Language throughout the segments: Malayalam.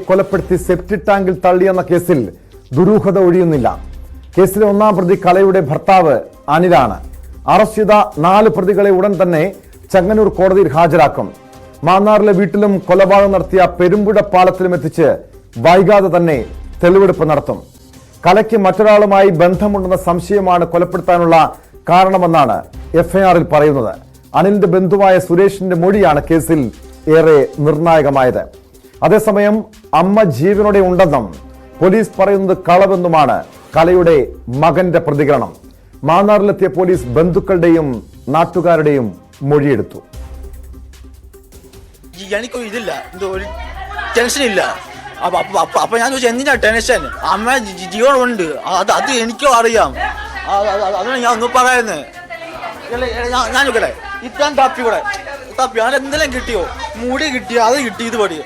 കൊലപ്പെടുത്തി സെപ്റ്റിക് ടാങ്കിൽ തള്ളിയെന്ന കേസിൽ ദുരൂഹത ഒഴിയുന്നില്ല. കേസിലെ ഒന്നാം പ്രതി കലയുടെ ഭർത്താവ് അനിലാണ്. അറസ്റ്റ് ചെയ്ത 4 പ്രതികളെ ഉടൻ തന്നെ ചെങ്ങന്നൂർ കോടതിയിൽ ഹാജരാക്കും. മാന്നാറിലെ വീട്ടിലും കൊലപാതകം നടത്തിയ പെരുമ്പുഴ പാലത്തിലും എത്തിച്ച് വൈകാതെ തന്നെ തെളിവെടുപ്പ് നടത്തും. കലയ്ക്ക് മറ്റൊരാളുമായി ബന്ധമുണ്ടെന്ന സംശയമാണ് കൊലപ്പെടുത്താനുള്ള കാരണമെന്നാണ് എഫ്ഐആറിൽ പറയുന്നത്. അനിലിന്റെ ബന്ധുവായ സുരേഷിന്റെ മൊഴിയാണ് കേസിൽ ഏറെ നിർണായകമായത്. അതേസമയം അമ്മ ജീവനോടെ ഉണ്ടെന്നും പോലീസ് പറയുന്നത് കളവെന്നുമാണ് കലയുടെ മകന്റെ പ്രതികരണം. മാന്നാറിലെത്തിയ പോലീസ് ബന്ധുക്കളുടെയും നാട്ടുകാരുടെയും മൊഴിയെടുത്തു. എനിക്കൊരു ഇതില്ല, ഒരു ടെൻഷൻ ഇല്ല. അപ്പൊ ഞാൻ ചോദിച്ചു എന്തിനാ ടെൻഷൻ? അമ്മ ജീവനുണ്ട്, അത് എനിക്കും അറിയാം. അതാണ് ഞാൻ ഒന്ന് പറയുന്നത്. ഞാൻ നോക്കട്ടെ, ഇത്താൻ തപ്പി ഞാൻ എന്തെല്ലാം കിട്ടിയോ? മുടി കിട്ടിയോ? അത് കിട്ടി. ഇത് പടി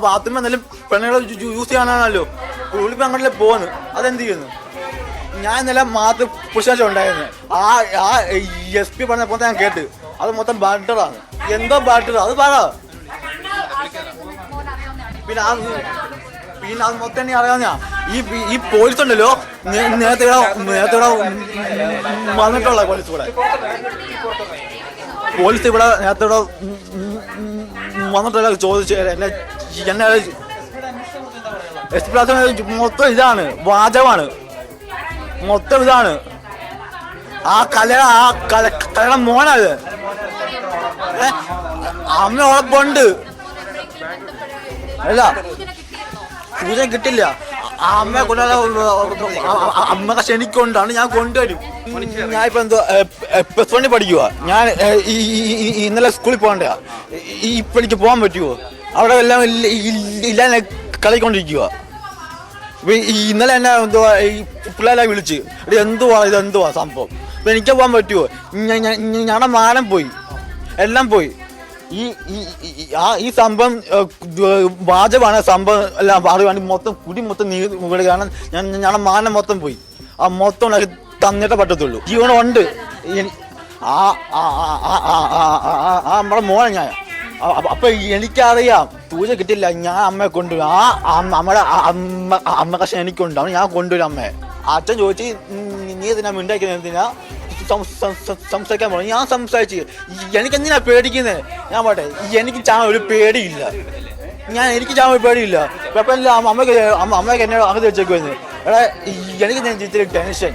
ബാത്റൂം എന്തെങ്കിലും പെണ്ണുകളെ യൂസ് ചെയ്യാനാണല്ലോ പുള്ളി അങ്ങോട്ടല്ലേ പോകുന്നു. അതെന്ത് ചെയ്യുന്നു? ഞാൻ ഇന്നലെ മാത്രം പുരുഷാഴ്ച ഉണ്ടായിരുന്നു. ആ SP പറഞ്ഞപ്പോൾ ഞാൻ കേട്ട് അത് മൊത്തം ബാറ്ററാണ്. എന്തോ ബാറ്റർ അത് പറ. പിന്നെ അത് മൊത്തം എന്നെ അറിയാവുന്ന ഈ പോലീസ് ഉണ്ടല്ലോ, നേരത്തെ വന്നിട്ടുള്ള പോലീസ് ഇവിടെ നേരത്തെ വന്നിട്ടുള്ള ചോദിച്ചു എന്നെ മൊത്തം ഇതാണ്, വാചകമാണ് മൊത്തം ഇതാണ്. ആ കലയുടെ മോനത്. അമ്മ ഉറപ്പുണ്ട്. അല്ല, സൂചന കിട്ടില്ല. അമ്മയെ അമ്മ ക്ഷണിക്കൊണ്ടാണ് ഞാൻ കൊണ്ടുവരും. ഞാൻ ഇപ്പൊ എന്തോ +1 പഠിക്കുക. ഞാൻ ഇന്നലെ സ്കൂളിൽ പോകണ്ട. ഇപ്പൊ എനിക്ക് പോകാൻ പറ്റുമോ? അവിടെ എല്ലാം ഇല്ലാതെ കളിക്കൊണ്ടിരിക്കുക. ഇന്നലെ എന്നെ എന്തുവാ പിള്ളേരെ വിളിച്ച് ഇതെന്തുവാ സംഭവം? ഇപ്പൊ എനിക്ക് പോകാൻ പറ്റുമോ? ഞങ്ങളുടെ മാനം പോയി, എല്ലാം പോയി. ഈ സംഭവം വാചകമാണ്. സംഭവം എല്ലാം പറയുവാണെങ്കിൽ മൊത്തം കുടി മൊത്തം കാരണം ഞങ്ങളുടെ മാനം മൊത്തം പോയി. ആ മൊത്തം തന്നിട്ടേ പറ്റത്തുള്ളൂ. ജീവനുണ്ട്. നമ്മുടെ മോനെ ഞാൻ അപ്പൊ എനിക്കറിയാം സൂചന കിട്ടില്ല. ഞാൻ അമ്മയെ കൊണ്ടുവരും. നമ്മുടെ അമ്മ കഷ്ണം എനിക്കുണ്ടാവും. ഞാൻ കൊണ്ടുവരും അമ്മയെ. അച്ഛൻ ചോദിച്ച് നീ എന്തിനാ മിണ്ടാക്കുന്നത്, എന്തിനാ സംസാരിക്കാൻ പറഞ്ഞു. ഞാൻ സംസാരിച്ച് എനിക്കെന്തിനാ പേടിക്കുന്നത്? ഞാൻ പോട്ടെ, എനിക്ക് ഒരു പേടിയില്ല. എനിക്ക് ഒരു പേടിയില്ല. കുഴപ്പമില്ല. അമ്മയ്ക്ക് എന്നെ അകത്ത് വെച്ചേക്കുമെന്ന്. എടാ, എനിക്ക് ടെൻഷൻ.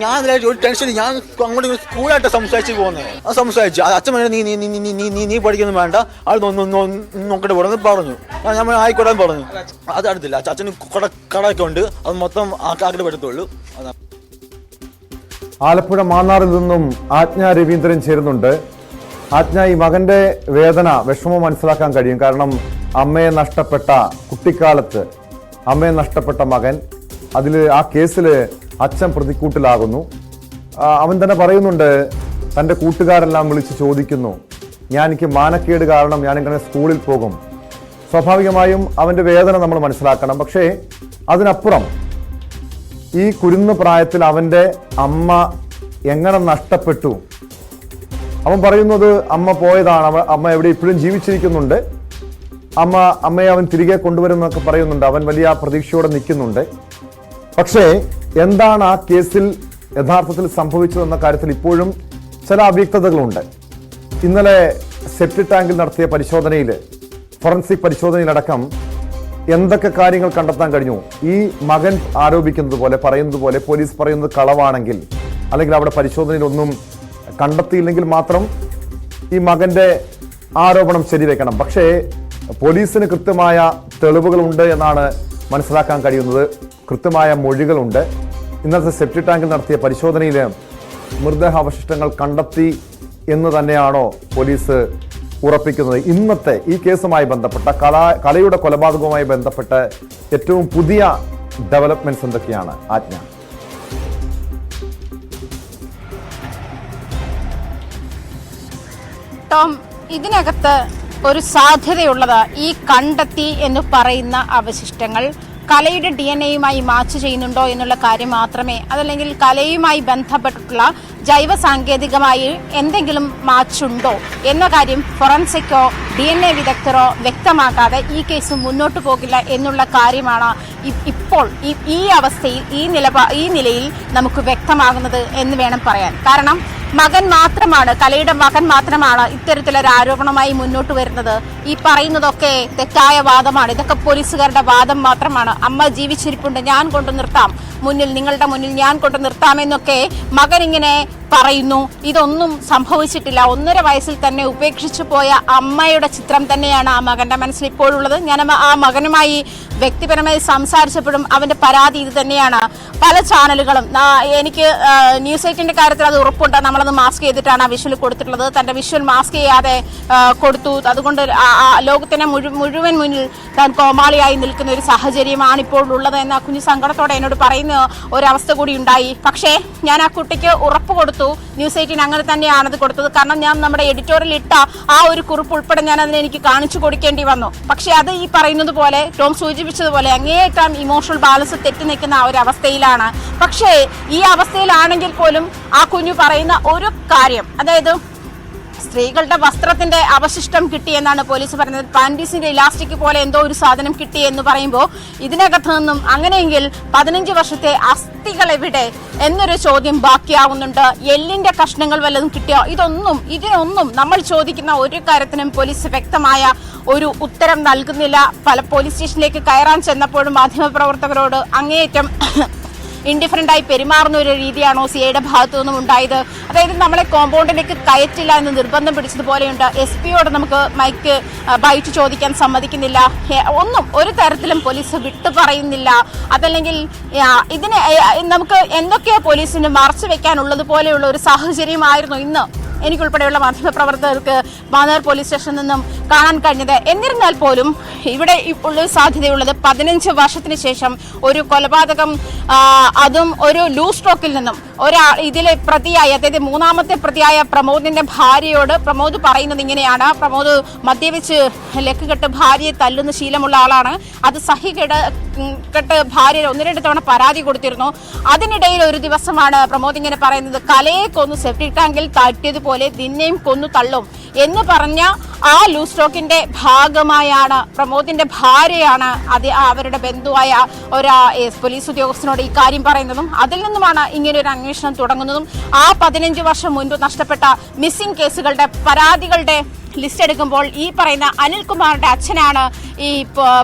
ഞാൻ ഒരു ടെൻഷൻ. ഞാൻ അങ്ങോട്ട് സ്കൂളായിട്ട് സംസാരിച്ച് പോകുന്നത്. അത് സംസാരിച്ചു. അച്ഛൻ പറഞ്ഞു നീ പഠിക്കൊന്നും വേണ്ട, അത് നോക്കിട്ട് പോടെന്ന് പറഞ്ഞു. ഞാൻ ആയിക്കോട്ടെ പറഞ്ഞു. അത് അടുത്തില്ല. അച്ഛന് കടയൊക്കെ ഉണ്ട്. അത് മൊത്തം ആക്കിട്ട് പറ്റത്തുള്ളൂ. അതാണ്. ആലപ്പുഴ മാന്നാറിൽ നിന്നും ആജ്ഞ രവീന്ദ്രൻ ചേരുന്നുണ്ട്. ആജ്ഞ, ഈ മകന്റെ വേദന, വിഷമം മനസ്സിലാക്കാൻ കഴിയും. കാരണം അമ്മയെ നഷ്ടപ്പെട്ട കുട്ടിക്കാലത്ത് അമ്മയെ നഷ്ടപ്പെട്ട മകൻ, ആ കേസിൽ അച്ഛൻ പ്രതിക്കൂട്ടിലാകുന്നു. അവൻ തന്നെ പറയുന്നുണ്ട്, തൻ്റെ കൂട്ടുകാരെല്ലാം വിളിച്ച് ചോദിക്കുന്നു, എനിക്ക് മാനക്കേട് കാരണം ഞാനിങ്ങനെ സ്കൂളിൽ പോകും. സ്വാഭാവികമായും അവൻ്റെ വേദന നമ്മൾ മനസ്സിലാക്കണം. പക്ഷേ അതിനപ്പുറം ഈ കുരുന്ന പ്രായത്തിൽ അവൻ്റെ അമ്മ എങ്ങനെ നഷ്ടപ്പെട്ടു? അവൻ പറയുന്നത് അമ്മ പോയതാണ്, അമ്മ എവിടെ ഇപ്പോഴും ജീവിച്ചിരിക്കുന്നുണ്ട്, അമ്മയെ അവൻ തിരികെ കൊണ്ടുവരുമെന്നൊക്കെ പറയുന്നുണ്ട്. അവൻ വലിയ പ്രതീക്ഷയോടെ നിൽക്കുന്നുണ്ട്. പക്ഷേ എന്താണ് ആ കേസിൽ യഥാർത്ഥത്തിൽ സംഭവിച്ചതെന്ന കാര്യത്തിൽ ഇപ്പോഴും ചില അവ്യക്തതകളുണ്ട്. ഇന്നലെ സെപ്റ്റിക് ടാങ്കിൽ നടത്തിയ പരിശോധനയിൽ, ഫോറൻസിക് പരിശോധനയിലടക്കം എന്തൊക്കെ കാര്യങ്ങൾ കണ്ടെത്താൻ കഴിഞ്ഞു? ഈ മകൻ ആരോപിക്കുന്നത് പോലെ, പറയുന്നത് പോലെ പോലീസ് പറയുന്നത് കളവാണെങ്കിൽ, അല്ലെങ്കിൽ അവിടെ പരിശോധനയിൽ ഒന്നും കണ്ടെത്തിയില്ലെങ്കിൽ മാത്രം ഈ മകന്റെ ആരോപണം ശരിവെക്കണം. പക്ഷേ പോലീസിന് കൃത്യമായ തെളിവുകളുണ്ട് എന്നാണ് മനസ്സിലാക്കാൻ കഴിയുന്നത്. കൃത്യമായ മൊഴികളുണ്ട്. ഇന്നത്തെ സെപ്റ്റിക് ടാങ്കിൽ നടത്തിയ പരിശോധനയിൽ മൃതദേഹാവശിഷ്ടങ്ങൾ കണ്ടെത്തി എന്ന് തന്നെയാണോ പോലീസ് ഉറപ്പിക്കുന്നത്? ഇന്നത്തെ ഈ കേസുമായി ബന്ധപ്പെട്ട കലയുടെ കൊലപാതകവുമായി ബന്ധപ്പെട്ട് ഏറ്റവും പുതിയ ഡെവലപ്മെന്റ്സ് എന്തൊക്കെയാണ് ആജ്ഞ? ടോം, ഇതിനകത്ത് ഒരു സാധ്യതയുള്ളത് ഈ കണ്ടെത്തി എന്ന് പറയുന്ന അവശിഷ്ടങ്ങൾ കലയുടെ DNA യുമായി മാച്ച് ചെയ്യുന്നുണ്ടോ എന്നുള്ള കാര്യം മാത്രമേ, അതല്ലെങ്കിൽ കലയുമായി ബന്ധപ്പെട്ടിട്ടുള്ള ജൈവ സാങ്കേതികമായി എന്തെങ്കിലും മാച്ചുണ്ടോ എന്ന കാര്യം ഫോറൻസിക്കോ DNA വിദഗ്ധരോ വ്യക്തമാക്കാതെ ഈ കേസ് മുന്നോട്ട് പോകില്ല എന്നുള്ള കാര്യമാണ് ഇപ്പോൾ ഈ അവസ്ഥയിൽ ഈ നിലയിൽ നമുക്ക് വ്യക്തമാകുന്നത് എന്ന് വേണം പറയാൻ. കാരണം കലയുടെ മകൻ മാത്രമാണ് ഇത്തരത്തിലൊരു ആരോപണമായി മുന്നോട്ട് വരുന്നത്. ഈ പറയുന്നതൊക്കെ തെറ്റായ വാദമാണ്. ഇതൊക്കെ പോലീസുകാരുടെ വാദം മാത്രമാണ്. അമ്മ ജീവിച്ചിരിപ്പുണ്ട്, ഞാൻ കൊണ്ടു നിർത്താം, നിങ്ങളുടെ മുന്നിൽ ഞാൻ കൊണ്ടു നിർത്താമെന്നൊക്കെ മകൻ ഇങ്ങനെ പറയുന്നു. ഇതൊന്നും സംഭവിച്ചിട്ടില്ല. 1.5 വയസ്സിൽ തന്നെ ഉപേക്ഷിച്ചു പോയ അമ്മയുടെ ചിത്രം തന്നെയാണ് ആ മകന്റെ മനസ്സിൽ ഇപ്പോഴുള്ളത്. ഞാൻ ആ മകനുമായി വ്യക്തിപരമായി സംസാരിച്ചപ്പോഴും അവന്റെ പരാതി ഇത് തന്നെയാണ്. പല ചാനലുകളും എനിക്ക് ന്യൂസ് 8ന്റെ കാര്യത്തിൽ അത് ഉറപ്പുണ്ട്. നമ്മളത് മാസ്ക് ചെയ്തിട്ടാണ് ആ വിഷ്വൽ കൊടുത്തിട്ടുള്ളത്. തന്റെ വിഷ്വൽ മാസ്ക് ചെയ്യാതെ കൊടുത്തു. അതുകൊണ്ട് ലോകത്തിന് മുഴുവൻ മുന്നിൽ താൻ കോമാളിയായി നിൽക്കുന്ന ഒരു സാഹചര്യമാണ് ഇപ്പോൾ ഉള്ളത് എന്ന കുഞ്ഞു സങ്കടത്തോടെ എന്നോട് പറയുന്ന ഒരവസ്ഥ കൂടി ഉണ്ടായി. പക്ഷേ ഞാൻ ആ കുട്ടിക്ക് ഉറപ്പ് കൊടുത്തു. ന്യൂസ് 18 അങ്ങനെ തന്നെയാണത് കൊടുത്തത്. കാരണം ഞാൻ നമ്മുടെ എഡിറ്റോറിയൽ ഇട്ട ആ ഒരു കുറിപ്പ് ഉൾപ്പെടെ ഞാൻ അതിനെ എനിക്ക് കാണിച്ചു കൊടുക്കേണ്ടി വന്നു. പക്ഷെ അത് ഈ പറയുന്നത് പോലെ ടോം സൂചിപ്പിച്ചതുപോലെ അങ്ങേയറ്റം ഇമോഷണൽ ബാലൻസ് തെറ്റി നിൽക്കുന്ന ആ ഒരു അവസ്ഥയിലാണ്. പക്ഷേ ഈ അവസ്ഥയിലാണെങ്കിൽ പോലും ആ കുഞ്ഞു പറയുന്ന ഒരു കാര്യം, അതായത് സ്ത്രീകളുടെ വസ്ത്രത്തിന്റെ അവശിഷ്ടം കിട്ടിയെന്നാണ് പോലീസ് പറയുന്നത്. പാൻറ്റീസിന്റെ ഇലാസ്റ്റിക് പോലെ എന്തോ ഒരു സാധനം കിട്ടി എന്ന് പറയുമ്പോൾ ഇതിനകത്ത് നിന്നും അങ്ങനെയെങ്കിൽ 15 വർഷത്തെ അസ്ഥികൾ എവിടെ എന്നൊരു ചോദ്യം ബാക്കിയാവുന്നുണ്ട്. എല്ലിന്റെ കഷ്ണങ്ങൾ വല്ലതും കിട്ടിയോ? ഇതിനൊന്നും നമ്മൾ ചോദിക്കുന്ന ഒരു കാര്യത്തിനും പോലീസ് വ്യക്തമായ ഒരു ഉത്തരം നൽകുന്നില്ല. പല പോലീസ് സ്റ്റേഷനിലേക്ക് കയറാൻ ചെന്നപ്പോഴും മാധ്യമപ്രവർത്തകരോട് അങ്ങേയറ്റം ഇൻഡിഫറൻ്റായി പെരുമാറുന്ന ഒരു രീതിയാണോ സിഐയുടെ ഭാഗത്തു നിന്നും ഉണ്ടായത്? അതായത് നമ്മളെ കോമ്പൗണ്ടിലേക്ക് കയറ്റില്ല എന്ന് നിർബന്ധം പിടിച്ചതുപോലെയുണ്ട്. SP-യോട് നമുക്ക് ബൈറ്റ് ചോദിക്കാൻ സമ്മതിക്കുന്നില്ല. ഒരു തരത്തിലും പോലീസ് വിട്ടു പറയുന്നില്ല. അതല്ലെങ്കിൽ ഇതിന് നമുക്ക് എന്തൊക്കെയോ പോലീസിന് മറച്ചു വെക്കാനുള്ളത് പോലെയുള്ള ഒരു സാഹചര്യമായിരുന്നു ഇന്ന് എനിക്കുൾപ്പെടെയുള്ള മാധ്യമപ്രവർത്തകർക്ക് മാന്നാർ പോലീസ് സ്റ്റേഷനിൽ നിന്നും കാണാൻ കഴിഞ്ഞത്. എന്നിരുന്നാൽ പോലും ഇവിടെ ഉള്ള സാധ്യതയുള്ളത് 15 വർഷത്തിന് ശേഷം ഒരു കൊലപാതകം, അതും ഒരു ലൂസ് സ്ട്രോക്കിൽ നിന്നും ഇതിലെ പ്രതിയായ, അതായത് മൂന്നാമത്തെ പ്രതിയായ പ്രമോദിന്റെ ഭാര്യയോട് പ്രമോദ് പറയുന്നത് ഇങ്ങനെയാണ്. പ്രമോദ് മദ്യപിച്ച് ലക്കുകെട്ട് ഭാര്യയെ തല്ലുന്ന ശീലമുള്ള ആളാണ്. അത് സഹികെട്ട് ഭാര്യ 1-2 തവണ പരാതി കൊടുത്തിരുന്നു. അതിനിടയിൽ ഒരു ദിവസമാണ് പ്രമോദ് ഇങ്ങനെ പറയുന്നത്, കലയെ കൊന്നു സെപ്റ്റിക് ടാങ്കിൽ താഴ്ത്തിയതുപോലെ നിന്നെയും കൊന്നു തള്ളും എന്ന് പറഞ്ഞ ആ ലൂസ് സ്ട്രോക്കിന്റെ ഭാഗമായാണ് പ്രമോദിന്റെ ഭാര്യയാണ് അവരുടെ ബന്ധുവായ ഒരു പോലീസ് ഉദ്യോഗസ്ഥനോട് ഈ കാര്യം പറയുന്നതും അതിൽ നിന്നുമാണ് ഇങ്ങനെ ഒരു അന്വേഷണം തുടങ്ങുന്നതും. ആ 15 വർഷം മുൻപ് നഷ്ടപ്പെട്ട മിസ്സിംഗ് കേസുകളുടെ പരാതികളുടെ ലിസ്റ്റ് എടുക്കുമ്പോൾ ഈ പറയുന്ന അനിൽകുമാറിന്റെ അച്ഛനാണ് ഈ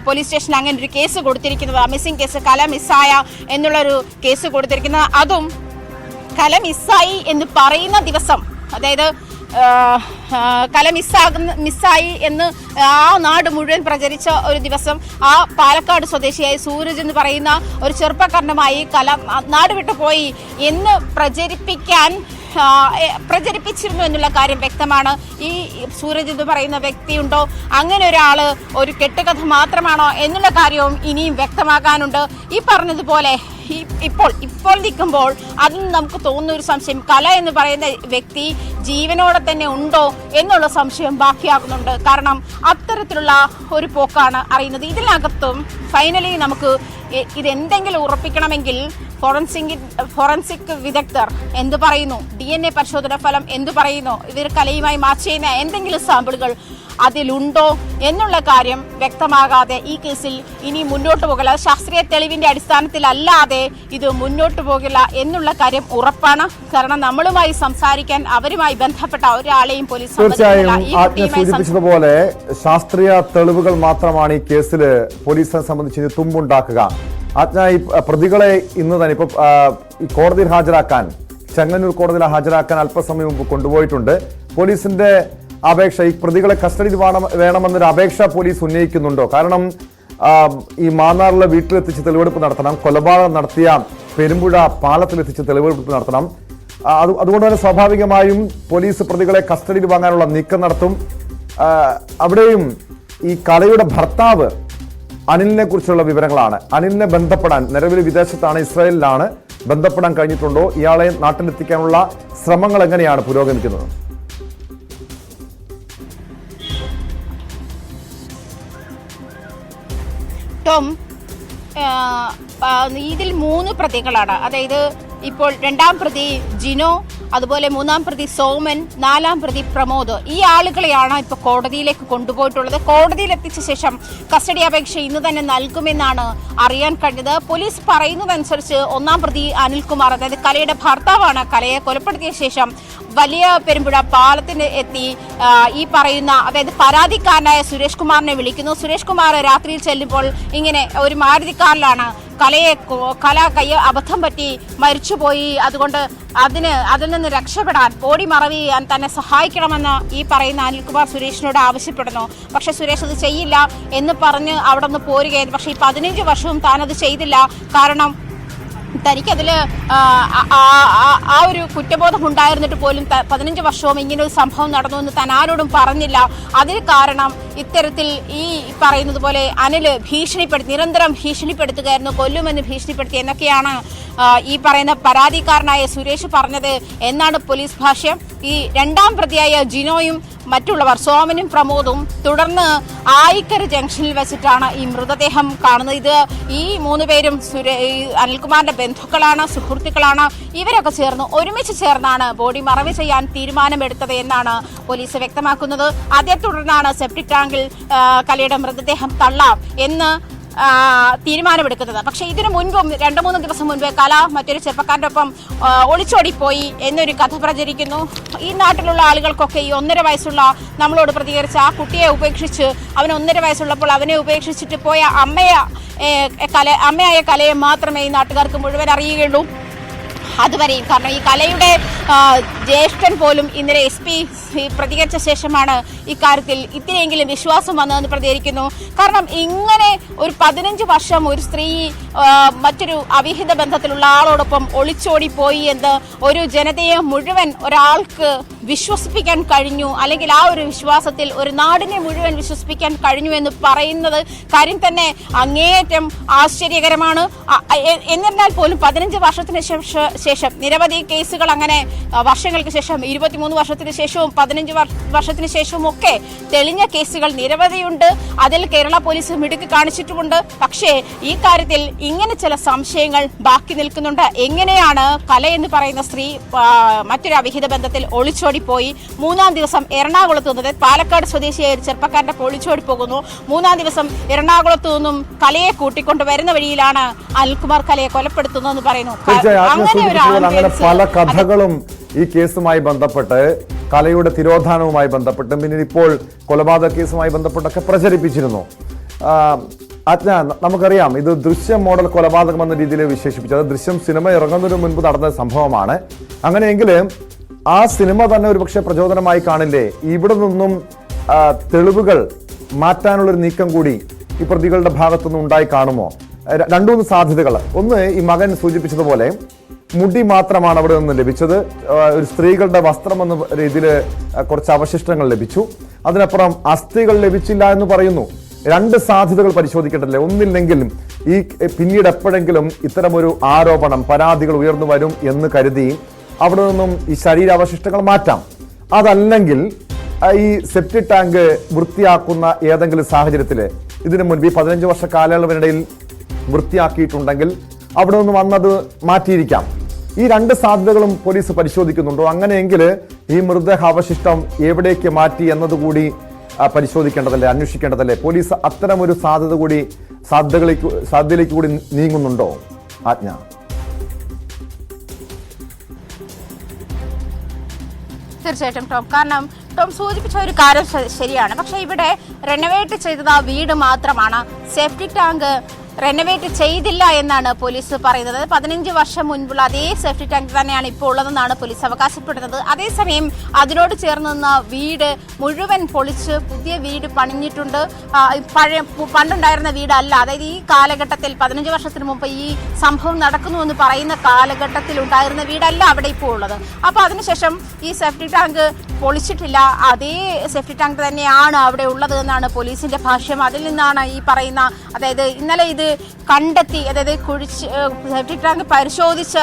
പോലീസ് സ്റ്റേഷനിൽ അങ്ങനെ ഒരു കേസ് കൊടുത്തിരിക്കുന്നത്. മിസ്സിംഗ് കേസ്, കല മിസ്സായ എന്നുള്ളൊരു കേസ് കൊടുത്തിരിക്കുന്നത്. അതും കല മിസ്സായി എന്ന് പറയുന്ന ദിവസം, അതായത് കല മിസ്സായി എന്ന് ആ നാട് മുഴുവൻ പ്രചരിച്ച ഒരു ദിവസം ആ പാലക്കാട് സ്വദേശിയായ സൂരജ് എന്ന് പറയുന്ന ഒരു ചെറുപ്പക്കാരനുമായി കല നാട് വിട്ടു പോയി എന്ന് പ്രചരിപ്പിച്ചിരുന്നു എന്നുള്ള കാര്യം വ്യക്തമാണ്. ഈ സൂരജ് എന്ന് പറയുന്ന വ്യക്തിയുണ്ടോ, അങ്ങനെ ഒരാള് ഒരു കെട്ടുകഥ മാത്രമാണോ എന്നുള്ള കാര്യവും ഇനിയും വ്യക്തമാക്കാനുണ്ട്. ഈ പറഞ്ഞതുപോലെ ഇപ്പോൾ നിൽക്കുമ്പോൾ അതിൽ നമുക്ക് തോന്നുന്ന ഒരു സംശയം, കല എന്ന് പറയുന്ന വ്യക്തി ജീവനോടെ തന്നെ ഉണ്ടോ എന്നുള്ള സംശയം ബാക്കിയാകുന്നുണ്ട്. കാരണം അത്തരത്തിലുള്ള ഒരു പോക്കാണ് അറിയുന്നത്. ഇതിനകത്തും ഫൈനലി നമുക്ക് ഇതെന്തെങ്കിലും ഉറപ്പിക്കണമെങ്കിൽ ഫോറൻസിക് വിദഗ്ധർ എന്ത് പറയുന്നു, DNA പരിശോധന ഫലം എന്തു പറയുന്നു, ഇവർ കലയുമായി മാച്ച് ചെയ്യുന്ന എന്തെങ്കിലും സാമ്പിളുകൾ അതിലുണ്ടോ എന്നുള്ള കാര്യം വ്യക്തമാകാതെ ഈ കേസിൽ ഇനി മുന്നോട്ട് പോകില്ല. ശാസ്ത്രീയ തെളിവിന്റെ അടിസ്ഥാനത്തിലല്ലാതെ ഇത് മുന്നോട്ട് പോകില്ല എന്നുള്ള കാര്യം ഉറപ്പാണ്. കാരണം നമ്മളുമായി സംസാരിക്കാൻ അവരുമായി ബന്ധപ്പെട്ട ഒരാളെയും പോലീസ് സൂചിപ്പിച്ചതുപോലെ ശാസ്ത്രീയ തെളിവുകൾ മാത്രമാണ് ഈ കേസിൽ പോലീസിനെ സംബന്ധിച്ച് തുമ്പുണ്ടാക്കുക. ഈ പ്രതികളെ ഇന്ന് തന്നെ ഇപ്പൊ കോടതിയിൽ ഹാജരാക്കാൻ, ചെങ്ങന്നൂർ കോടതിയിൽ ഹാജരാക്കാൻ അല്പസമയം മുമ്പ് കൊണ്ടുപോയിട്ടുണ്ട്. പോലീസിന്റെ അപേക്ഷ, ഈ പ്രതികളെ കസ്റ്റഡിയിൽ വേണമെന്നൊരു അപേക്ഷ പോലീസ് ഉന്നയിക്കുന്നുണ്ടോ? കാരണം ഈ മാന്നാറിലെ വീട്ടിലെത്തിച്ച് തെളിവെടുപ്പ് നടത്തണം, കൊലപാതകം നടത്തിയ പെരുമ്പുഴ പാലത്തിലെത്തിച്ച് തെളിവെടുപ്പ് നടത്തണം. അതുകൊണ്ട് തന്നെ സ്വാഭാവികമായും പോലീസ് പ്രതികളെ കസ്റ്റഡിയിൽ വാങ്ങാനുള്ള നീക്കം നടത്തും. അവിടെയും ഈ കലയുടെ ഭർത്താവ് അനിലിനെ കുറിച്ചുള്ള വിവരങ്ങളാണ്. അനിലിനെ ബന്ധപ്പെടാൻ, നിലവിൽ വിദേശത്താണ്, ഇസ്രായേലിലാണ്, ബന്ധപ്പെടാൻ കഴിഞ്ഞിട്ടുണ്ടോ? ഇയാളെ നാട്ടിലെത്തിക്കാനുള്ള ശ്രമങ്ങൾ എങ്ങനെയാണ് പുരോഗമിക്കുന്നത്? ടോം, ഇതിൽ 3 പ്രതികളാണ്. അതായത് ഇപ്പോൾ 2ാം പ്രതി ജിനോ, അതുപോലെ 3ാം പ്രതി സോമൻ, 4ാം പ്രതി പ്രമോദ്, ഈ ആളുകളെയാണ് ഇപ്പോൾ കോടതിയിലേക്ക് കൊണ്ടുപോയിട്ടുള്ളത്. കോടതിയിൽ എത്തിച്ച ശേഷം കസ്റ്റഡി അപേക്ഷ ഇന്ന് തന്നെ നൽകുമെന്നാണ് അറിയാൻ കഴിഞ്ഞത്. പോലീസ് പറയുന്നതനുസരിച്ച് 1ാം പ്രതി അനിൽകുമാർ, അതായത് കലയുടെ ഭർത്താവാണ്, കലയെ കൊലപ്പെടുത്തിയ ശേഷം വലിയ പെരുമ്പുഴ പാലത്തിന് എത്തി ഈ പറയുന്ന, അതായത് പരാതിക്കാരനായ സുരേഷ് കുമാറിനെ വിളിക്കുന്നു. സുരേഷ് കുമാർ രാത്രിയിൽ ചെല്ലുമ്പോൾ ഇങ്ങനെ ഒരു മാരുതി കാറിലാണ് കല അബദ്ധം പറ്റി മരിച്ചുപോയി, അതുകൊണ്ട് അതിൽ നിന്ന് രക്ഷപ്പെടാൻ, ബോഡി മറവ് ചെയ്യാൻ തന്നെ സഹായിക്കണമെന്ന് ഈ പറയുന്ന അനിൽകുമാർ സുരേഷിനോട് ആവശ്യപ്പെടുന്നു. പക്ഷെ സുരേഷ് അത് ചെയ്യില്ല എന്ന് പറഞ്ഞ് അവിടെ നിന്ന് പോരുകയായിരുന്നു. പക്ഷേ ഈ 15 വർഷവും താനത് ചെയ്തില്ല. കാരണം തനിക്കതിൽ ആ ഒരു കുറ്റബോധം ഉണ്ടായിരുന്നിട്ട് പോലും 15 വർഷവും ഇങ്ങനെ ഒരു സംഭവം നടന്നു എന്ന് താൻ ആരോടും പറഞ്ഞില്ല. അതിന് കാരണം ഇത്തരത്തിൽ ഈ പറയുന്നത് പോലെ അനില് നിരന്തരം ഭീഷണിപ്പെടുത്തുകയായിരുന്നു, കൊല്ലുമെന്ന് ഭീഷണിപ്പെടുത്തി എന്നൊക്കെയാണ് ഈ പറയുന്ന പരാതിക്കാരനായ സുരേഷ് പറഞ്ഞത് എന്നാണ് പോലീസ് ഭാഷ്യം. ഈ 2ാം പ്രതിയായ ജിനോയും മറ്റുള്ളവർ സോമനും പ്രമോദും തുടർന്ന് ആയിക്കര ജംഗ്ഷനിൽ വെച്ചിട്ടാണ് ഈ മൃതദേഹം കാണുന്നത്. ഇത് ഈ 3 പേരും അനിൽകുമാറിന്റെ ബന്ധുക്കളാണ്, സുഹൃത്തുക്കളാണ്. ഇവരൊക്കെ ഒരുമിച്ച് ചേർന്നാണ് ബോഡി മറവ് ചെയ്യാൻ തീരുമാനമെടുത്തത് എന്നാണ് പോലീസ് വ്യക്തമാക്കുന്നത്. അതേ തുടർന്നാണ് സെപ്റ്റിക് ടാങ്കിൽ കലയുടെ മൃതദേഹം തള്ളാം എന്ന് തീരുമാനമെടുക്കുന്നത്. പക്ഷേ ഇതിനു മുൻപും 2-3 ദിവസം മുൻപ് കല മറ്റൊരു ചെറുപ്പക്കാരൻ്റെ ഒപ്പം ഒളിച്ചോടിപ്പോയി എന്നൊരു കഥ പ്രചരിക്കുന്നു. ഈ നാട്ടിലുള്ള ആളുകൾക്കൊക്കെ ഈ 1.5 വയസ്സുള്ള നമ്മളോട് പ്രതികരിച്ച ആ കുട്ടിയെ ഉപേക്ഷിച്ച്, അവന് 1.5 വയസ്സുള്ളപ്പോൾ അവനെ ഉപേക്ഷിച്ചിട്ട് പോയ അമ്മയായ കലയെ മാത്രമേ ഈ നാട്ടുകാർക്ക് മുഴുവൻ അറിയുകയുള്ളൂ. അതുവരെയും, കാരണം ഈ കലയുടെ ജ്യേഷ്ഠൻ പോലും ഇന്നലെ SP പ്രതികരിച്ച ശേഷമാണ് ഇക്കാര്യത്തിൽ ഇത്തിരിയെങ്കിലും വിശ്വാസം വന്നതെന്ന് പ്രതികരിക്കുന്നു. കാരണം ഇങ്ങനെ ഒരു 15 വർഷം ഒരു സ്ത്രീ മറ്റൊരു അവിഹിത ബന്ധത്തിലുള്ള ആളോടൊപ്പം ഒളിച്ചോടിപ്പോയി എന്ന് ഒരു ജനതയെ മുഴുവൻ ഒരാൾക്ക് വിശ്വസിപ്പിക്കാൻ കഴിഞ്ഞു, അല്ലെങ്കിൽ ആ ഒരു വിശ്വാസത്തിൽ ഒരു നാടിനെ മുഴുവൻ വിശ്വസിപ്പിക്കാൻ കഴിഞ്ഞു എന്ന് പറയുന്നത് കാര്യം തന്നെ അങ്ങേയറ്റം ആശ്ചര്യകരമാണ്. എന്നിരുന്നാൽ പോലും 15 വർഷത്തിന് ശേഷം നിരവധി കേസുകൾ, അങ്ങനെ വർഷങ്ങൾക്ക് ശേഷം 23 വർഷത്തിന് ശേഷവും 15 വർഷത്തിന് ശേഷവും ഒക്കെ തെളിഞ്ഞ കേസുകൾ നിരവധിയുണ്ട്. അതിൽ കേരള പോലീസ് മിടുക്ക് കാണിച്ചിട്ടുമുണ്ട്. പക്ഷേ ഈ കാര്യത്തിൽ ഇങ്ങനെ ചില സംശയങ്ങൾ ബാക്കി നിൽക്കുന്നുണ്ട്. എങ്ങനെയാണ് കല എന്ന് പറയുന്ന സ്ത്രീ മറ്റൊരു അവിഹിത ബന്ധത്തിൽ ഒളിച്ചോടിപ്പോയി 3ാം ദിവസം എറണാകുളത്ത് നിന്ന്, പാലക്കാട് സ്വദേശിയായ ഒരു ചെറുപ്പക്കാരന്റെ ഒളിച്ചോടി പോകുന്നു. 3ാം ദിവസം എറണാകുളത്ത് നിന്നും കലയെ കൂട്ടിക്കൊണ്ട് വരുന്ന വഴിയിലാണ് അനിൽകുമാർ കലയെ കൊലപ്പെടുത്തുന്നതെന്ന് പറയുന്നു. അങ്ങനെ പല കഥകളും ഈ കേസുമായി ബന്ധപ്പെട്ട്, കലയുടെ തിരോധാനവുമായി ബന്ധപ്പെട്ട്, പിന്നീട് ഇപ്പോൾ കൊലപാതക കേസുമായി ബന്ധപ്പെട്ടൊക്കെ പ്രചരിപ്പിച്ചിരുന്നു. നമുക്കറിയാം, ഇത് ദൃശ്യം മോഡൽ കൊലപാതകം എന്ന രീതിയിൽ വിശേഷിപ്പിച്ചത് ദൃശ്യം സിനിമ ഇറങ്ങുന്നതിന് മുൻപ് നടന്ന സംഭവമാണ്. അങ്ങനെയെങ്കിൽ ആ സിനിമ തന്നെ ഒരുപക്ഷെ പ്രചോദനമായി കാണില്ലേ? ഇവിടെ നിന്നും തെളിവുകൾ മാറ്റാനുള്ളൊരു നീക്കം കൂടി ഈ പ്രതികളുടെ ഭാഗത്തുനിന്ന് ഉണ്ടായി കാണുമോ? 2-3 സാധ്യതകൾ. ഒന്ന്, ഈ മകൻ സൂചിപ്പിച്ചതുപോലെ മുടി മാത്രമാണ് അവിടെ നിന്ന് ലഭിച്ചത്. ഒരു സ്ത്രീകളുടെ വസ്ത്രം എന്ന രീതിയിൽ കുറച്ച് അവശിഷ്ടങ്ങൾ ലഭിച്ചു. അതിനപ്പുറം അസ്ഥികൾ ലഭിച്ചില്ല എന്ന് പറയുന്നു. 2 സാധ്യതകൾ പരിശോധിക്കേണ്ടതില്ലേ? ഒന്നില്ലെങ്കിലും ഈ പിന്നീട് എപ്പോഴെങ്കിലും ഇത്തരമൊരു ആരോപണം, പരാതികൾ ഉയർന്നു വരും എന്ന് കരുതി അവിടെ നിന്നും ഈ ശരീരാവശിഷ്ടങ്ങൾ മാറ്റാം. അതല്ലെങ്കിൽ ഈ സെപ്റ്റിക് ടാങ്ക് വൃത്തിയാക്കുന്ന ഏതെങ്കിലും സാഹചര്യത്തിൽ ഇതിനു മുൻപ് ഈ 15 വർഷ കാലയളവിനിടയിൽ വൃത്തിയാക്കിയിട്ടുണ്ടെങ്കിൽ അവിടെ നിന്ന് വന്നത് മാറ്റിയിരിക്കാം. ഈ 2 സാധ്യതകളും പോലീസ് പരിശോധിക്കുന്നുണ്ടോ? അങ്ങനെയെങ്കിൽ ഈ മൃതദേഹാവശിഷ്ടം എവിടേക്ക് മാറ്റി എന്നതുകൂടി പരിശോധിക്കേണ്ടതല്ലേ, അന്വേഷിക്കേണ്ടതല്ലേ? പോലീസ് അത്തരമൊരു സാധ്യതയിലേക്ക് കൂടി നീങ്ങുന്നുണ്ടോ ആജ്ഞ? തീർച്ചയായിട്ടും ടോം, കാരണം ടോം സൂചിപ്പിച്ച ഒരു കാര്യം ശരിയാണ്. പക്ഷെ ഇവിടെ റെനോവേറ്റ് ചെയ്തത് ആ വീട് മാത്രമാണ്. സെപ്റ്റിക് ടാങ്ക് റെനോവേറ്റ് ചെയ്തില്ല എന്നാണ് പോലീസ് പറയുന്നത്. 15 വർഷം മുൻപുള്ള അതേ സേഫ്റ്റി ടാങ്ക് തന്നെയാണ് ഇപ്പോൾ ഉള്ളതെന്നാണ് പോലീസ് അവകാശപ്പെടുന്നത്. അതേസമയം അതിനോട് ചേർന്ന് നിന്ന വീട് മുഴുവൻ പൊളിച്ച് പുതിയ വീട് പണിഞ്ഞിട്ടുണ്ട്. പണ്ടുണ്ടായിരുന്ന വീടല്ല, അതായത് ഈ കാലഘട്ടത്തിൽ 15 വർഷത്തിന് മുമ്പ് ഈ സംഭവം നടക്കുന്നു എന്ന് പറയുന്ന കാലഘട്ടത്തിൽ ഉണ്ടായിരുന്ന വീടല്ല അവിടെ ഇപ്പോൾ ഉള്ളത്. അപ്പോൾ അതിനുശേഷം ഈ സേഫ്റ്റി ടാങ്ക് പൊളിച്ചിട്ടില്ല, അതേ സേഫ്റ്റി ടാങ്ക് തന്നെയാണ് അവിടെ ഉള്ളത് എന്നാണ് പോലീസിന്റെ ഭാഷ്യം. അതിൽ നിന്നാണ് ഈ പറയുന്ന, അതായത് ഇന്നലെ ഇത് കണ്ടെത്തി, അതായത് സേഫ്റ്റി ടാങ്ക് പരിശോധിച്ച്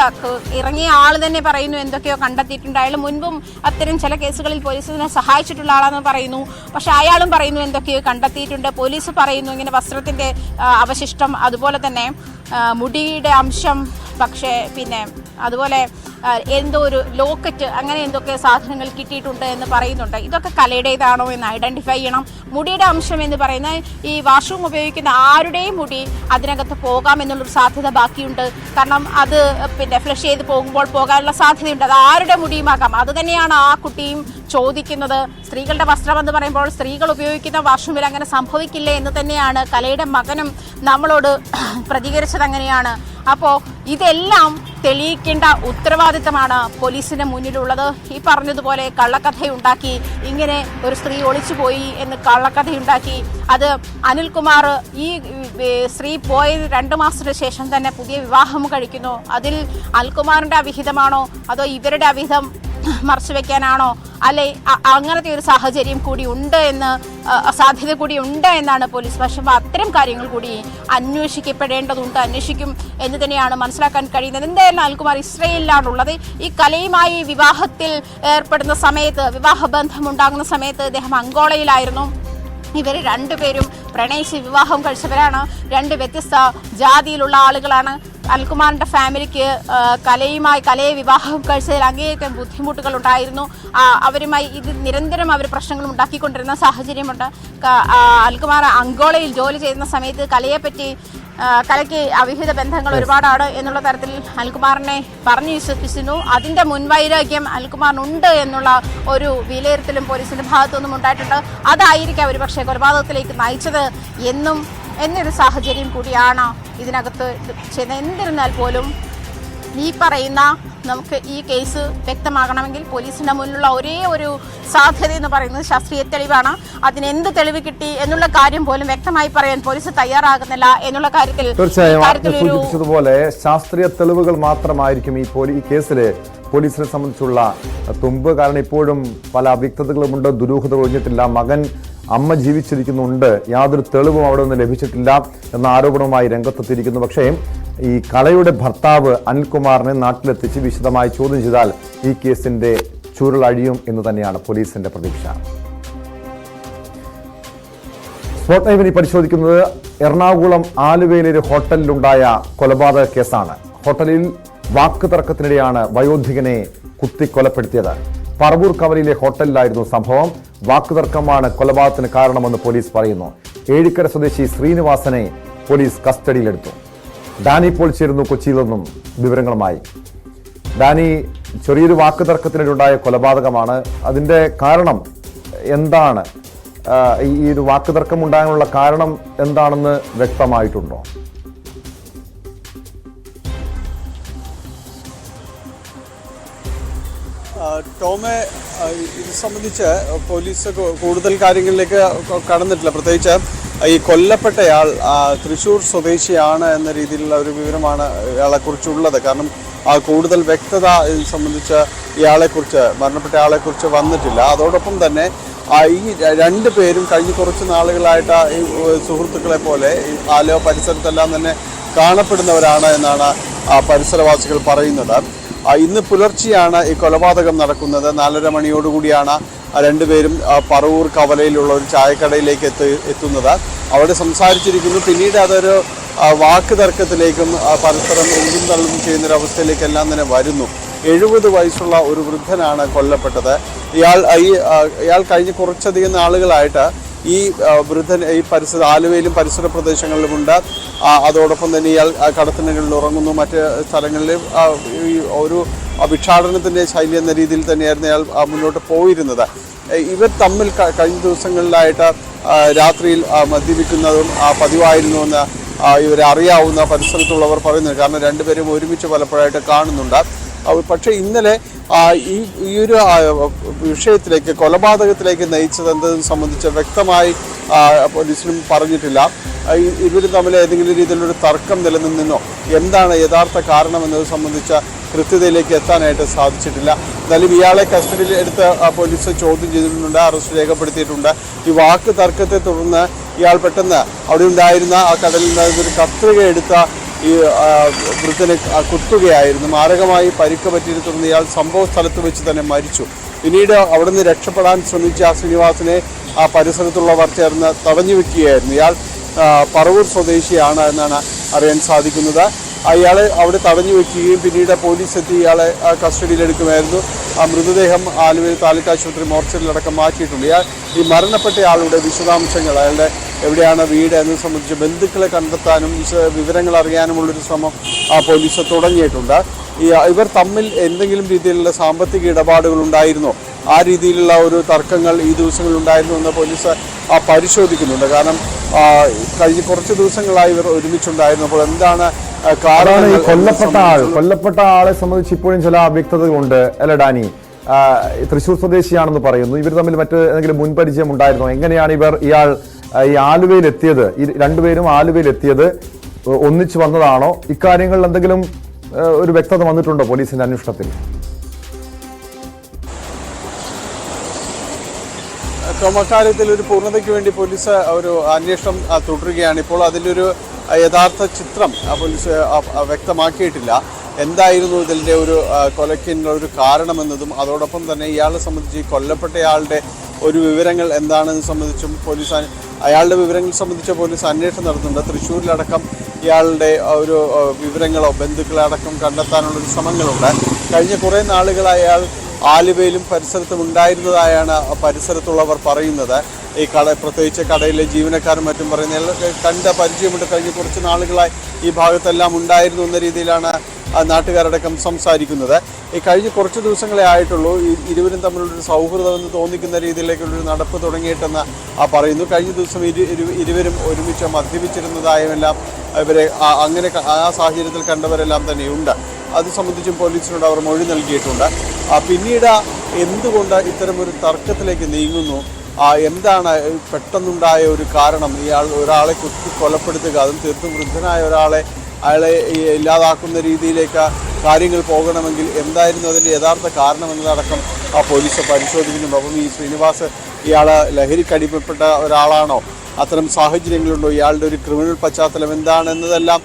ഇറങ്ങിയ ആൾ തന്നെ പറയുന്നു എന്തൊക്കെയോ കണ്ടെത്തിയിട്ടുണ്ട്. അയാൾ മുൻപും അത്തരം ചില കേസുകളിൽ പോലീസിനെ സഹായിച്ചിട്ടുള്ള ആളാണെന്ന് പറയുന്നു. പക്ഷെ അയാളും പറയുന്നു എന്തൊക്കെയോ കണ്ടെത്തിയിട്ടുണ്ട്. പോലീസ് പറയുന്നു ഇങ്ങനെ വസ്ത്രത്തിന്റെ അവശിഷ്ടം, അതുപോലെ തന്നെ മുടിയുടെ അംശം, പക്ഷേ പിന്നെ അതുപോലെ എന്തോ ഒരു ലോക്കറ്റ് അങ്ങനെ എന്തൊക്കെ സാധനങ്ങൾ കിട്ടിയിട്ടുണ്ട് എന്ന് പറയുന്നുണ്ട്. ഇതൊക്കെ കലയുടേതാണോ എന്ന് ഐഡന്റിഫൈ ചെയ്യണം. മുടിയുടെ അംശം എന്ന് പറയുന്ന ഈ വാഷ്റൂം ഉപയോഗിക്കുന്ന ആരുടെയും മുടി അതിനകത്ത് പോകാമെന്നുള്ളൊരു സാധ്യത ബാക്കിയുണ്ട്. കാരണം അത് പിന്നെ ഫ്ലഷ് ചെയ്ത് പോകുമ്പോൾ പോകാനുള്ള സാധ്യതയുണ്ട്. അത് ആരുടെ മുടിയുമാകാം. അത് തന്നെയാണ് ആ കുട്ടിയും ചോദിക്കുന്നത്. സ്ത്രീകളുടെ വസ്ത്രം എന്ന് പറയുമ്പോൾ സ്ത്രീകൾ ഉപയോഗിക്കുന്ന വാഷ്റൂമിൽ അങ്ങനെ സംഭവിക്കില്ലേ എന്ന് തന്നെയാണ് കലയുടെ മകനും നമ്മളോട് പ്രതികരിച്ചത്. അങ്ങനെയാണ്. അപ്പോൾ ഇതെല്ലാം തെളിയിക്കേണ്ട ഉത്തരവാദിത്തമാണ് പോലീസിന്റെ മുന്നിലുള്ളത്. ഈ പറഞ്ഞതുപോലെ കള്ളക്കഥയുണ്ടാക്കി ഇങ്ങനെ ഒരു സ്ത്രീ ഒളിച്ചുപോയി എന്ന് കള്ളക്കഥയുണ്ടാക്കി അത് അനിൽകുമാർ ഈ സ്ത്രീ പോയത് 2 മാസത്തിന് ശേഷം തന്നെ പുതിയ വിവാഹം കഴിക്കുന്നു. അതിൽ അനിൽകുമാറിന്റെ അവിഹിതമാണോ അതോ ഇവരുടെ അവിഹിതം മറച്ചു വെക്കാനാണോ അല്ലെ അങ്ങനത്തെ ഒരു സാഹചര്യം കൂടി ഉണ്ട് എന്ന് സാധ്യത കൂടി ഉണ്ട് എന്നാണ് പോലീസ് പക്ഷേ അത്തരം കാര്യങ്ങൾ കൂടി അന്വേഷിക്കപ്പെടേണ്ടതുണ്ട്. അന്വേഷിക്കും എന്ന് തന്നെയാണ് മനസ്സിലാക്കാൻ കഴിയുന്നത്. എന്തായാലും അനിൽകുമാർ ഇസ്രയേലിലാണുള്ളത്. ഈ കലയുമായി വിവാഹത്തിൽ ഏർപ്പെടുന്ന സമയത്ത് വിവാഹബന്ധം ഉണ്ടാകുന്ന സമയത്ത് അദ്ദേഹം അങ്കോളയിലായിരുന്നു. ഇവർ രണ്ടുപേരും പ്രണയിച്ച് വിവാഹം കഴിച്ചവരാണ്. 2 വ്യത്യസ്ത ജാതിയിലുള്ള ആളുകളാണ്. അനിൽകുമാറിന്റെ ഫാമിലിക്ക് കലയെ വിവാഹം കഴിച്ചതിൽ അങ്ങേയറ്റം ബുദ്ധിമുട്ടുകൾ ഉണ്ടായിരുന്നു. അവരുമായി ഇത് നിരന്തരം അവർ പ്രശ്നങ്ങൾ ഉണ്ടാക്കിക്കൊണ്ടിരുന്ന സാഹചര്യമുണ്ട്. അനിൽകുമാർ അങ്കോളയിൽ ജോലി ചെയ്യുന്ന സമയത്ത് കലയ്ക്ക് അവിഹിത ബന്ധങ്ങൾ ഒരുപാടാണ് എന്നുള്ള തരത്തിൽ അനിൽകുമാറിനെ പറഞ്ഞു വിശ്വസിച്ചിരുന്നു. അതിന്റെ മുൻവൈരാഗ്യം അനിൽകുമാറിനുണ്ട് എന്നുള്ള ഒരു വിലയിരുത്തലും പോലീസിന്റെ ഭാഗത്തുനിന്നും ഉണ്ടായിട്ടുണ്ട്. അതായിരിക്കാം ഒരുപക്ഷെ കൊലപാതകത്തിലേക്ക് നയിച്ചത് എന്നൊരു സാഹചര്യം കൂടിയാണ് ഇതിനകത്ത് ചെയ്യുന്നത്. എന്നിരുന്നാൽ പോലും ഈ പറയുന്ന നമുക്ക് ഈ കേസ് വ്യക്തമാകണമെങ്കിൽ പോലീസിന്റെ മുന്നിലുള്ള ഒരേ ഒരു സാധ്യത എന്ന് പറയുന്നത് ശാസ്ത്രീയ തെളിവാണ്. അതിനെന്ത് തെളിവ് കിട്ടി എന്നുള്ള കാര്യം പോലും വ്യക്തമായി പറയാൻ പോലീസ് തയ്യാറാകുന്നില്ല എന്നുള്ള കാര്യത്തിൽ സൂചിപ്പിച്ചതുപോലെ ശാസ്ത്രീയ തെളിവുകൾ മാത്രമായിരിക്കും ഈ കേസില് പോലീസിനെ സംബന്ധിച്ചുള്ള തുമ്പ്. കാരണം ഇപ്പോഴും പല അവ്യക്തതകളുമുണ്ട്, ദുരൂഹത ഒഴിഞ്ഞിട്ടില്ല. മകൻ അമ്മ ജീവിച്ചിരിക്കുന്നുണ്ട്, യാതൊരു തെളിവും അവിടെ നിന്ന് ലഭിച്ചിട്ടില്ല എന്ന ആരോപണവുമായി രംഗത്തെത്തിയിരിക്കുന്നു. പക്ഷേ ഈ കലയുടെ ഭർത്താവ് അനിൽകുമാറിനെ നാട്ടിലെത്തിച്ച് വിശദമായി ചോദ്യം ചെയ്താൽ ഈ കേസിന്റെ ചുരുളഴിയും എന്ന് തന്നെയാണ് പോലീസിന്റെ പ്രതീക്ഷ. സ്പോട്ട് ലൈവിനെ പരിശോധിക്കുന്നത് എറണാകുളം ആലുവയിലെ ഒരു ഹോട്ടലിലുണ്ടായ കൊലപാതക കേസാണ്. ഹോട്ടലിൽ വാക്ക് തർക്കത്തിനിടെയാണ് വയോധികനെ കുത്തിക്കൊലപ്പെടുത്തിയത്. പറവൂർ കവലയിലെ ഹോട്ടലിലായിരുന്നു സംഭവം. വാക്കുതർക്കമാണ് കൊലപാതകത്തിന് കാരണമെന്ന് പോലീസ് പറയുന്നു. ഏഴിക്കര സ്വദേശി ശ്രീനിവാസനെ പോലീസ് കസ്റ്റഡിയിലെടുത്തു. ഡാനി പോൾ ചേരുന്നു കൊച്ചിയിൽ നിന്നും വിവരങ്ങളുമായി. ഡാനി, ചെറിയൊരു വാക്കുതർക്കത്തിനിടെയുണ്ടായ കൊലപാതകമാണ്. അതിന്റെ കാരണം എന്താണ്? ഈ ഒരു വാക്കുതർക്കം ഉണ്ടാകാനുള്ള കാരണം എന്താണെന്ന് വ്യക്തമായിട്ടുണ്ടോ? ടോമെ, ഇത് സംബന്ധിച്ച് പോലീസ് കൂടുതൽ കാര്യങ്ങളിലേക്ക് കടന്നിട്ടില്ല. പ്രത്യേകിച്ച് ഈ കൊല്ലപ്പെട്ടയാൾ തൃശ്ശൂർ സ്വദേശിയാണ് എന്ന രീതിയിലുള്ള ഒരു വിവരമാണ് ഇയാളെക്കുറിച്ചുള്ളത്. കാരണം കൂടുതൽ വ്യക്തത ഇത് സംബന്ധിച്ച് മരണപ്പെട്ട ആളെക്കുറിച്ച് വന്നിട്ടില്ല. അതോടൊപ്പം തന്നെ ഈ 2 പേരും കഴിഞ്ഞ കുറച്ച് നാളുകളായിട്ട് ഈ സുഹൃത്തുക്കളെ പോലെ ഈ ആലുവ പരിസരത്തെല്ലാം തന്നെ കാണപ്പെടുന്നവരാണ് എന്നാണ് പരിസരവാസികൾ പറയുന്നത്. ഇന്ന് പുലർച്ചെയാണ് ഈ കൊലപാതകം നടക്കുന്നത്. 4:30 മണിയോടുകൂടിയാണ് 2 പേരും പറവൂർ കവലയിലുള്ള ഒരു ചായക്കടയിലേക്ക് എത്തുന്നത്. അവിടെ സംസാരിച്ചിരിക്കുന്നു. പിന്നീട് അതൊരു വാക്ക് തർക്കത്തിലേക്കും പരസ്പരം എന്തും തള്ളും ചെയ്യുന്നൊരവസ്ഥയിലേക്കെല്ലാം തന്നെ വരുന്നു. 70 വയസ്സുള്ള ഒരു വൃദ്ധനാണ് കൊല്ലപ്പെട്ടത്. ഇയാൾ കഴിഞ്ഞ കുറച്ചധികം നാളുകളായിട്ട് ഈ വൃദ്ധൻ ഈ ആലുവയിലും പരിസര പ്രദേശങ്ങളിലുമുണ്ട്. അതോടൊപ്പം തന്നെ ഇയാൾ കടത്തിണ്ണകളിൽ ഉറങ്ങുന്നു. മറ്റ് സ്ഥലങ്ങളിൽ ഈ ഒരു ഭിക്ഷാടനത്തിൻ്റെ ശൈലി എന്ന രീതിയിൽ തന്നെയായിരുന്നു ഇയാൾ മുന്നോട്ട് പോയിരുന്നത്. ഇവർ തമ്മിൽ കഴിഞ്ഞ ദിവസങ്ങളിലായിട്ട് രാത്രിയിൽ മദ്യപിക്കുന്നതും പതിവായിരുന്നുവെന്ന് ഇവരെ അറിയാവുന്ന പരിസരത്തുള്ളവർ പറയുന്നത്. കാരണം 2 പേരും ഒരുമിച്ച് പലപ്പോഴായിട്ട് കാണുന്നുണ്ട്. പക്ഷേ ഇന്നലെ ഈ ഒരു വിഷയത്തിലേക്ക്, കൊലപാതകത്തിലേക്ക് നയിച്ചത് എന്നതിനെ സംബന്ധിച്ച് വ്യക്തമായി പോലീസിനും പറഞ്ഞിട്ടില്ല. ഇവർ തമ്മിൽ ഏതെങ്കിലും രീതിയിലൊരു തർക്കം നിലനിന്നോ എന്താണ് യഥാർത്ഥ കാരണം എന്നത് സംബന്ധിച്ച കൃത്യതയിലേക്ക് എത്താനായിട്ട് സാധിച്ചിട്ടില്ല. എന്നാലും ഇയാളെ കസ്റ്റഡിയിൽ എടുത്ത് പോലീസ് ചോദ്യം ചെയ്തിട്ടുണ്ട്, അറസ്റ്റ് രേഖപ്പെടുത്തിയിട്ടുണ്ട്. ഈ വാക്ക് തർക്കത്തെ തുടർന്ന് ഇയാൾ പെട്ടെന്ന് അവിടെ ഉണ്ടായിരുന്ന ആ കടലിൽ നിന്നൊരു കത്രിക എടുത്ത ഈ വൃദ്ധനെ കുത്തുകയായിരുന്നു. മാരകമായി പരിക്ക് പറ്റിയതിനെ തുടർന്ന് ഇയാൾ സംഭവ സ്ഥലത്ത് വെച്ച് തന്നെ മരിച്ചു. പിന്നീട് അവിടെ നിന്ന് രക്ഷപ്പെടാൻ ശ്രമിച്ച ശ്രീനിവാസനെ ആ പരിസരത്തുള്ളവർ ചേർന്ന് തടഞ്ഞു വെക്കുകയായിരുന്നു. ഇയാൾ പറവൂർ സ്വദേശിയാണ് എന്നാണ് അറിയാൻ സാധിക്കുന്നത്. അയാളെ അവിടെ തടഞ്ഞു വെക്കുകയും പിന്നീട് പോലീസ് എത്തി ഇയാളെ കസ്റ്റഡിയിലെടുക്കുമായിരുന്നു. ആ മൃതദേഹം ആലുവയിൽ താലൂക്ക് ആശുപത്രി മോർച്ചറിലടക്കം മാറ്റിയിട്ടുണ്ട്. ഈ മരണപ്പെട്ട ആളുടെ വിശദാംശങ്ങൾ, അയാളുടെ എവിടെയാണ് വീട് എന്നത് സംബന്ധിച്ച് ബന്ധുക്കളെ കണ്ടെത്താനും വിവരങ്ങൾ അറിയാനുമുള്ളൊരു ശ്രമം പോലീസ് തുടങ്ങിയിട്ടുണ്ട്. ഇവർ തമ്മിൽ എന്തെങ്കിലും രീതിയിലുള്ള സാമ്പത്തിക ഇടപാടുകൾ ഉണ്ടായിരുന്നോ, ആ രീതിയിലുള്ള ഒരു തർക്കങ്ങൾ ഈ ദിവസങ്ങളിൽ ഉണ്ടായിരുന്നു എന്ന് പോലീസ് പരിശോധിക്കുന്നുണ്ട്. കാരണം കഴിഞ്ഞ കുറച്ച് ദിവസങ്ങളായി ഇവർ ഒരുമിച്ചുണ്ടായിരുന്നു. അപ്പോൾ എന്താണ് കാരണം? കൊല്ലപ്പെട്ട ആളെ സംബന്ധിച്ച് ഇപ്പോഴും ചില അവ്യക്തതകളുണ്ട് അല്ലെ ഡാനി? തൃശ്ശൂർ സ്വദേശിയാണെന്ന് പറയുന്നു. ഇവർ തമ്മിൽ മറ്റ് എന്തെങ്കിലും മുൻപരിചയം ഉണ്ടായിരുന്നോ? എങ്ങനെയാണ് ഇയാൾ ഈ ആലുവയിൽ എത്തിയത്? ഈ രണ്ടുപേരും ആലുവയിൽ എത്തിയത് ഒന്നിച്ചു വന്നതാണോ? ഇക്കാര്യങ്ങളിൽ എന്തെങ്കിലും ഒരു വ്യക്തത വന്നിട്ടുണ്ടോ പോലീസിന്റെ അന്വേഷണത്തിൽ? അക്കാര്യത്തിൽ ഒരു പൂർണ്ണതയ്ക്ക് വേണ്ടി പോലീസ് ഒരു അന്വേഷണം തുടരുകയാണ്. ഇപ്പോൾ അതിലൊരു യഥാർത്ഥ ചിത്രം പോലീസ് വ്യക്തമാക്കിയിട്ടില്ല. എന്തായിരുന്നു ഇതിൻ്റെ ഒരു കൊലയ്ക്കുള്ള ഒരു കാരണമെന്നതും അതോടൊപ്പം തന്നെ ഇയാളെ സംബന്ധിച്ച് ഈ കൊല്ലപ്പെട്ടയാളുടെ ഒരു വിവരങ്ങൾ എന്താണെന്ന് സംബന്ധിച്ചും അയാളുടെ വിവരങ്ങൾ സംബന്ധിച്ച് പോലീസ് അന്വേഷണം നടത്തുന്നുണ്ട്. തൃശ്ശൂരിലടക്കം ഇയാളുടെ ഒരു വിവരങ്ങളോ ബന്ധുക്കളെ അടക്കം കണ്ടെത്താനുള്ളൊരു ശ്രമങ്ങളുണ്ട്. കഴിഞ്ഞ കുറേ നാളുകളായി അയാൾ ആലുവയിലും പരിസരത്തും ഉണ്ടായിരുന്നതായാണ് പരിസരത്തുള്ളവർ പറയുന്നത്. ഈ പ്രത്യേകിച്ച് കടയിലെ ജീവനക്കാരും മറ്റും പറയുന്ന കണ്ട പരിചയമുണ്ട്. കഴിഞ്ഞ കുറച്ച് നാളുകളായി ഈ ഭാഗത്തെല്ലാം ഉണ്ടായിരുന്നു എന്ന രീതിയിലാണ് നാട്ടുകാരടക്കം സംസാരിക്കുന്നത്. ഈ കഴിഞ്ഞ കുറച്ച് ദിവസങ്ങളെ ആയിട്ടുള്ളൂ ഇരുവരും തമ്മിലുള്ളൊരു സൗഹൃദമെന്ന് തോന്നിക്കുന്ന രീതിയിലേക്കുള്ളൊരു നടപ്പ് തുടങ്ങിയിട്ടെന്ന് പറയുന്നു. കഴിഞ്ഞ ദിവസം ഇരുവരും ഒരുമിച്ച് മദ്യപിച്ചിരുന്നതായുമെല്ലാം ഇവരെ അങ്ങനെ ആ സാഹചര്യത്തിൽ കണ്ടവരെല്ലാം തന്നെയുണ്ട്. അത് സംബന്ധിച്ചും പോലീസിനോട് അവർ മൊഴി നൽകിയിട്ടുണ്ട്. പിന്നീട് എന്തുകൊണ്ട് ഇത്തരമൊരു തർക്കത്തിലേക്ക് നീങ്ങുന്നു, എന്താണ് പെട്ടെന്നുണ്ടായ ഒരു കാരണം? ഒരാളെ കുത്തി കൊലപ്പെടുത്തുക, അതും തീർത്തും വൃദ്ധനായ അയാളെ ഇല്ലാതാക്കുന്ന രീതിയിലേക്ക് കാര്യങ്ങൾ പോകണമെങ്കിൽ എന്തായിരുന്നു അതിൻ്റെ യഥാർത്ഥ കാരണമെന്നതടക്കം പോലീസ് പരിശോധിക്കുന്നുണ്ട്. അപ്പം ഈ ശ്രീനിവാസ് ഇയാൾ ലഹരിക്കടിമപ്പെട്ട ഒരാളാണോ? അത്തരം സാഹചര്യങ്ങളുണ്ടോ? ഇയാളുടെ ഒരു ക്രിമിനൽ പശ്ചാത്തലം എന്താണെന്നതെല്ലാം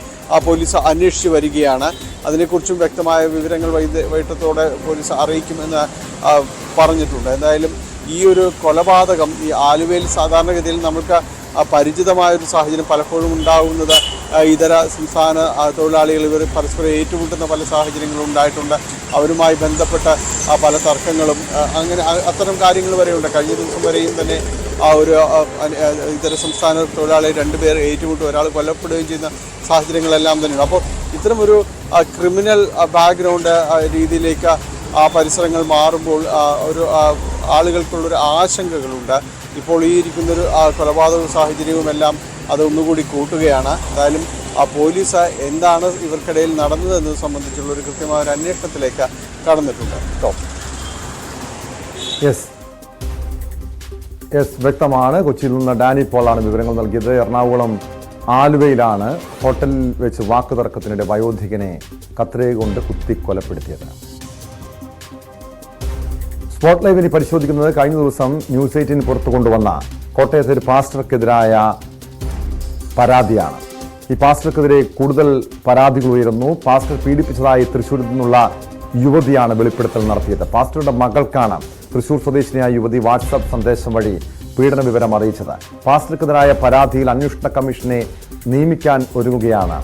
പോലീസ് അന്വേഷിച്ച് വരികയാണ്. അതിനെക്കുറിച്ചും വ്യക്തമായ വിവരങ്ങൾ വൈകിട്ടത്തോടെ പോലീസ് അറിയിക്കുമെന്ന് പറഞ്ഞിട്ടുണ്ട്. എന്തായാലും ഈ ഒരു കൊലപാതകം ഈ ആലുവയിൽ സാധാരണഗതിയിൽ നമുക്ക് പരിചിതമായൊരു സാഹചര്യം പലപ്പോഴും ഉണ്ടാകുന്നത് ഇതര സംസ്ഥാന തൊഴിലാളികൾ ഇവർ പരസ്പരം ഏറ്റുമുട്ടുന്ന പല സാഹചര്യങ്ങളും ഉണ്ടായിട്ടുണ്ട്. അവരുമായി ബന്ധപ്പെട്ട പല തർക്കങ്ങളും അങ്ങനെ അത്തരം കാര്യങ്ങൾ വരെയുണ്ട്. കഴിഞ്ഞ ദിവസം വരെയും തന്നെ ഒരു ഇതര സംസ്ഥാന തൊഴിലാളി 2 പേർ ഏറ്റുമുട്ടും, ഒരാൾ കൊല്ലപ്പെടുകയും ചെയ്യുന്ന സാഹചര്യങ്ങളെല്ലാം തന്നെയുണ്ട്. അപ്പോൾ ഇത്തരമൊരു ക്രിമിനൽ ബാക്ക്ഗ്രൗണ്ട് രീതിയിലേക്ക് പരിസരങ്ങൾ മാറുമ്പോൾ ഒരു ആളുകൾക്കുള്ളൊരു ആശങ്കകളുണ്ട്. ഇപ്പോൾ ഈ ഇരിക്കുന്നൊരു കൊലപാതക സാഹചര്യവുമെല്ലാം അതൊന്നുകൂടി കൂട്ടുകയാണ്. എന്തായാലും പോലീസ് എന്താണ് ഇവർക്കിടയിൽ നടന്നതെന്നത് സംബന്ധിച്ചുള്ള ഒരു കൃത്യമായ ഒരു അന്വേഷണത്തിലേക്ക് കടന്നിട്ടുണ്ട്. വ്യക്തമാണ്. കൊച്ചിയിൽ നിന്ന് ഡാനി പോളാണ് വിവരങ്ങൾ നൽകിയത്. എറണാകുളം ആലുവയിലാണ് ഹോട്ടലിൽ വെച്ച് വാക്കുതർക്കത്തിനിടെ വയോധികനെ കത്രിക കൊണ്ട് കുത്തി കൊലപ്പെടുത്തിയത്. സ്പോട്ട് ലൈവിന് പരിശോധിക്കുന്നത് കഴിഞ്ഞ ദിവസം ന്യൂസ് 18 പുറത്തു കൊണ്ടുവന്ന കോട്ടയത്തെ ഒരു പാസ്റ്റർക്കെതിരായ പരാതിയാണ്. ഈ പാസ്റ്റർക്കെതിരെ കൂടുതൽ പരാതികൾ ഉയരുന്നു. പാസ്റ്റർ പീഡിപ്പിച്ചതായി തൃശ്ശൂരിൽ നിന്നുള്ള യുവതിയാണ് വെളിപ്പെടുത്തൽ നടത്തിയത്. പാസ്റ്ററുടെ മകൾക്കാണ് തൃശ്ശൂർ സ്വദേശിനിയായ യുവതി വാട്സാപ്പ് സന്ദേശം വഴി പീഡന വിവരം അറിയിച്ചത്. പാസ്റ്റർക്കെതിരായ പരാതിയിൽ അന്വേഷണ കമ്മീഷനെ നിയമിക്കാൻ ഒരുങ്ങുകയാണ്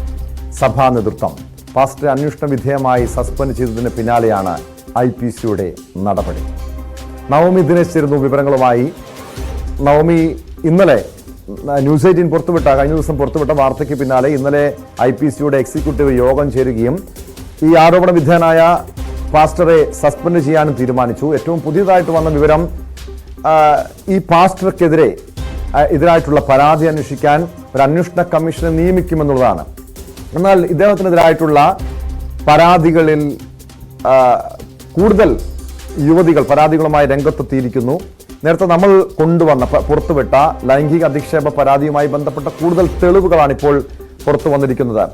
സഭാ നേതൃത്വം. പാസ്റ്ററെ അന്വേഷണ വിധേയമായി സസ്പെൻഡ് ചെയ്തതിന് പിന്നാലെയാണ് IPCയുടെ നടപടി. നവമി ദിനേശ് ചേരുന്നു വിവരങ്ങളുമായി. നവമി, ഇന്നലെ ന്യൂസ് 18 കഴിഞ്ഞ ദിവസം പുറത്തുവിട്ട വാർത്തയ്ക്ക് പിന്നാലെ ഇന്നലെ IPCയുടെ എക്സിക്യൂട്ടീവ് യോഗം ചേരുകയും ഈ ആരോപണ വിധേയനായ പാസ്റ്ററെ സസ്പെൻഡ് ചെയ്യാനും തീരുമാനിച്ചു. ഏറ്റവും പുതിയതായിട്ട് വന്ന വിവരം ഈ പാസ്റ്റർക്കെതിരെ ഇതിനായിട്ടുള്ള പരാതി അന്വേഷിക്കാൻ ഒരു അന്വേഷണ കമ്മീഷനെ നിയമിക്കുമെന്നുള്ളതാണ്. എന്നാൽ ഇദ്ദേഹത്തിനെതിരായിട്ടുള്ള പരാതികളിൽ കൂടുതൽ യുവതികൾ പരാതികളുമായി രംഗത്തെത്തിയിരിക്കുന്നു. നേരത്തെ നമ്മൾ കൊണ്ടുവന്ന പുറത്തുവിട്ട ലൈംഗിക അധിക്ഷേപ പരാതിയുമായി ബന്ധപ്പെട്ട കൂടുതൽ തെളിവുകളാണ് ഇപ്പോൾ പുറത്തു വന്നിരിക്കുന്നത്.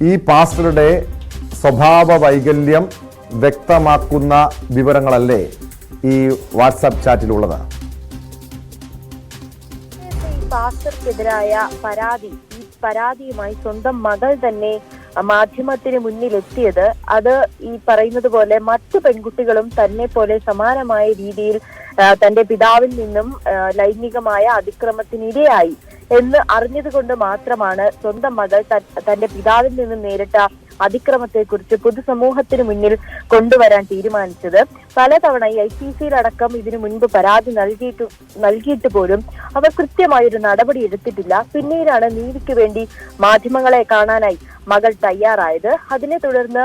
ഈ പാസ്റ്ററുടെ സ്വഭാവ വൈകല്യം വ്യക്തമാക്കുന്ന വിവരങ്ങളല്ലേ ഈ വാട്സാപ്പ് ചാറ്റിലുള്ളത്? പാസ്റ്റർക്കെതിരായ പരാതി, ഈ പരാതിയുമായി സ്വന്തം മകൾ തന്നെ മാധ്യമത്തിന് മുന്നിലെത്തിയത്, അത് ഈ പറയുന്നത് പോലെ മറ്റു പെൺകുട്ടികളും തന്നെ പോലെ സമാനമായ രീതിയിൽ തന്റെ പിതാവിൽ നിന്നും ലൈംഗികമായ അതിക്രമത്തിനിരയായി എന്ന് അറിഞ്ഞതുകൊണ്ട് മാത്രമാണ് സ്വന്തം മകൾ തന്റെ പിതാവിൽ നിന്നും നേരിട്ട അതിക്രമത്തെക്കുറിച്ച് പൊതുസമൂഹത്തിന് മുന്നിൽ കൊണ്ടുവരാൻ തീരുമാനിച്ചത്. പലതവണ ഈ IPC-യിലടക്കം ഇതിനു മുൻപ് പരാതി നൽകിയിട്ട് പോലും അവർ കൃത്യമായൊരു നടപടി എടുത്തിട്ടില്ല. പിന്നീടാണ് നീതിക്ക് വേണ്ടി മാധ്യമങ്ങളെ കാണാനായി മകൾ തയ്യാറായത്. അതിനെ തുടർന്ന്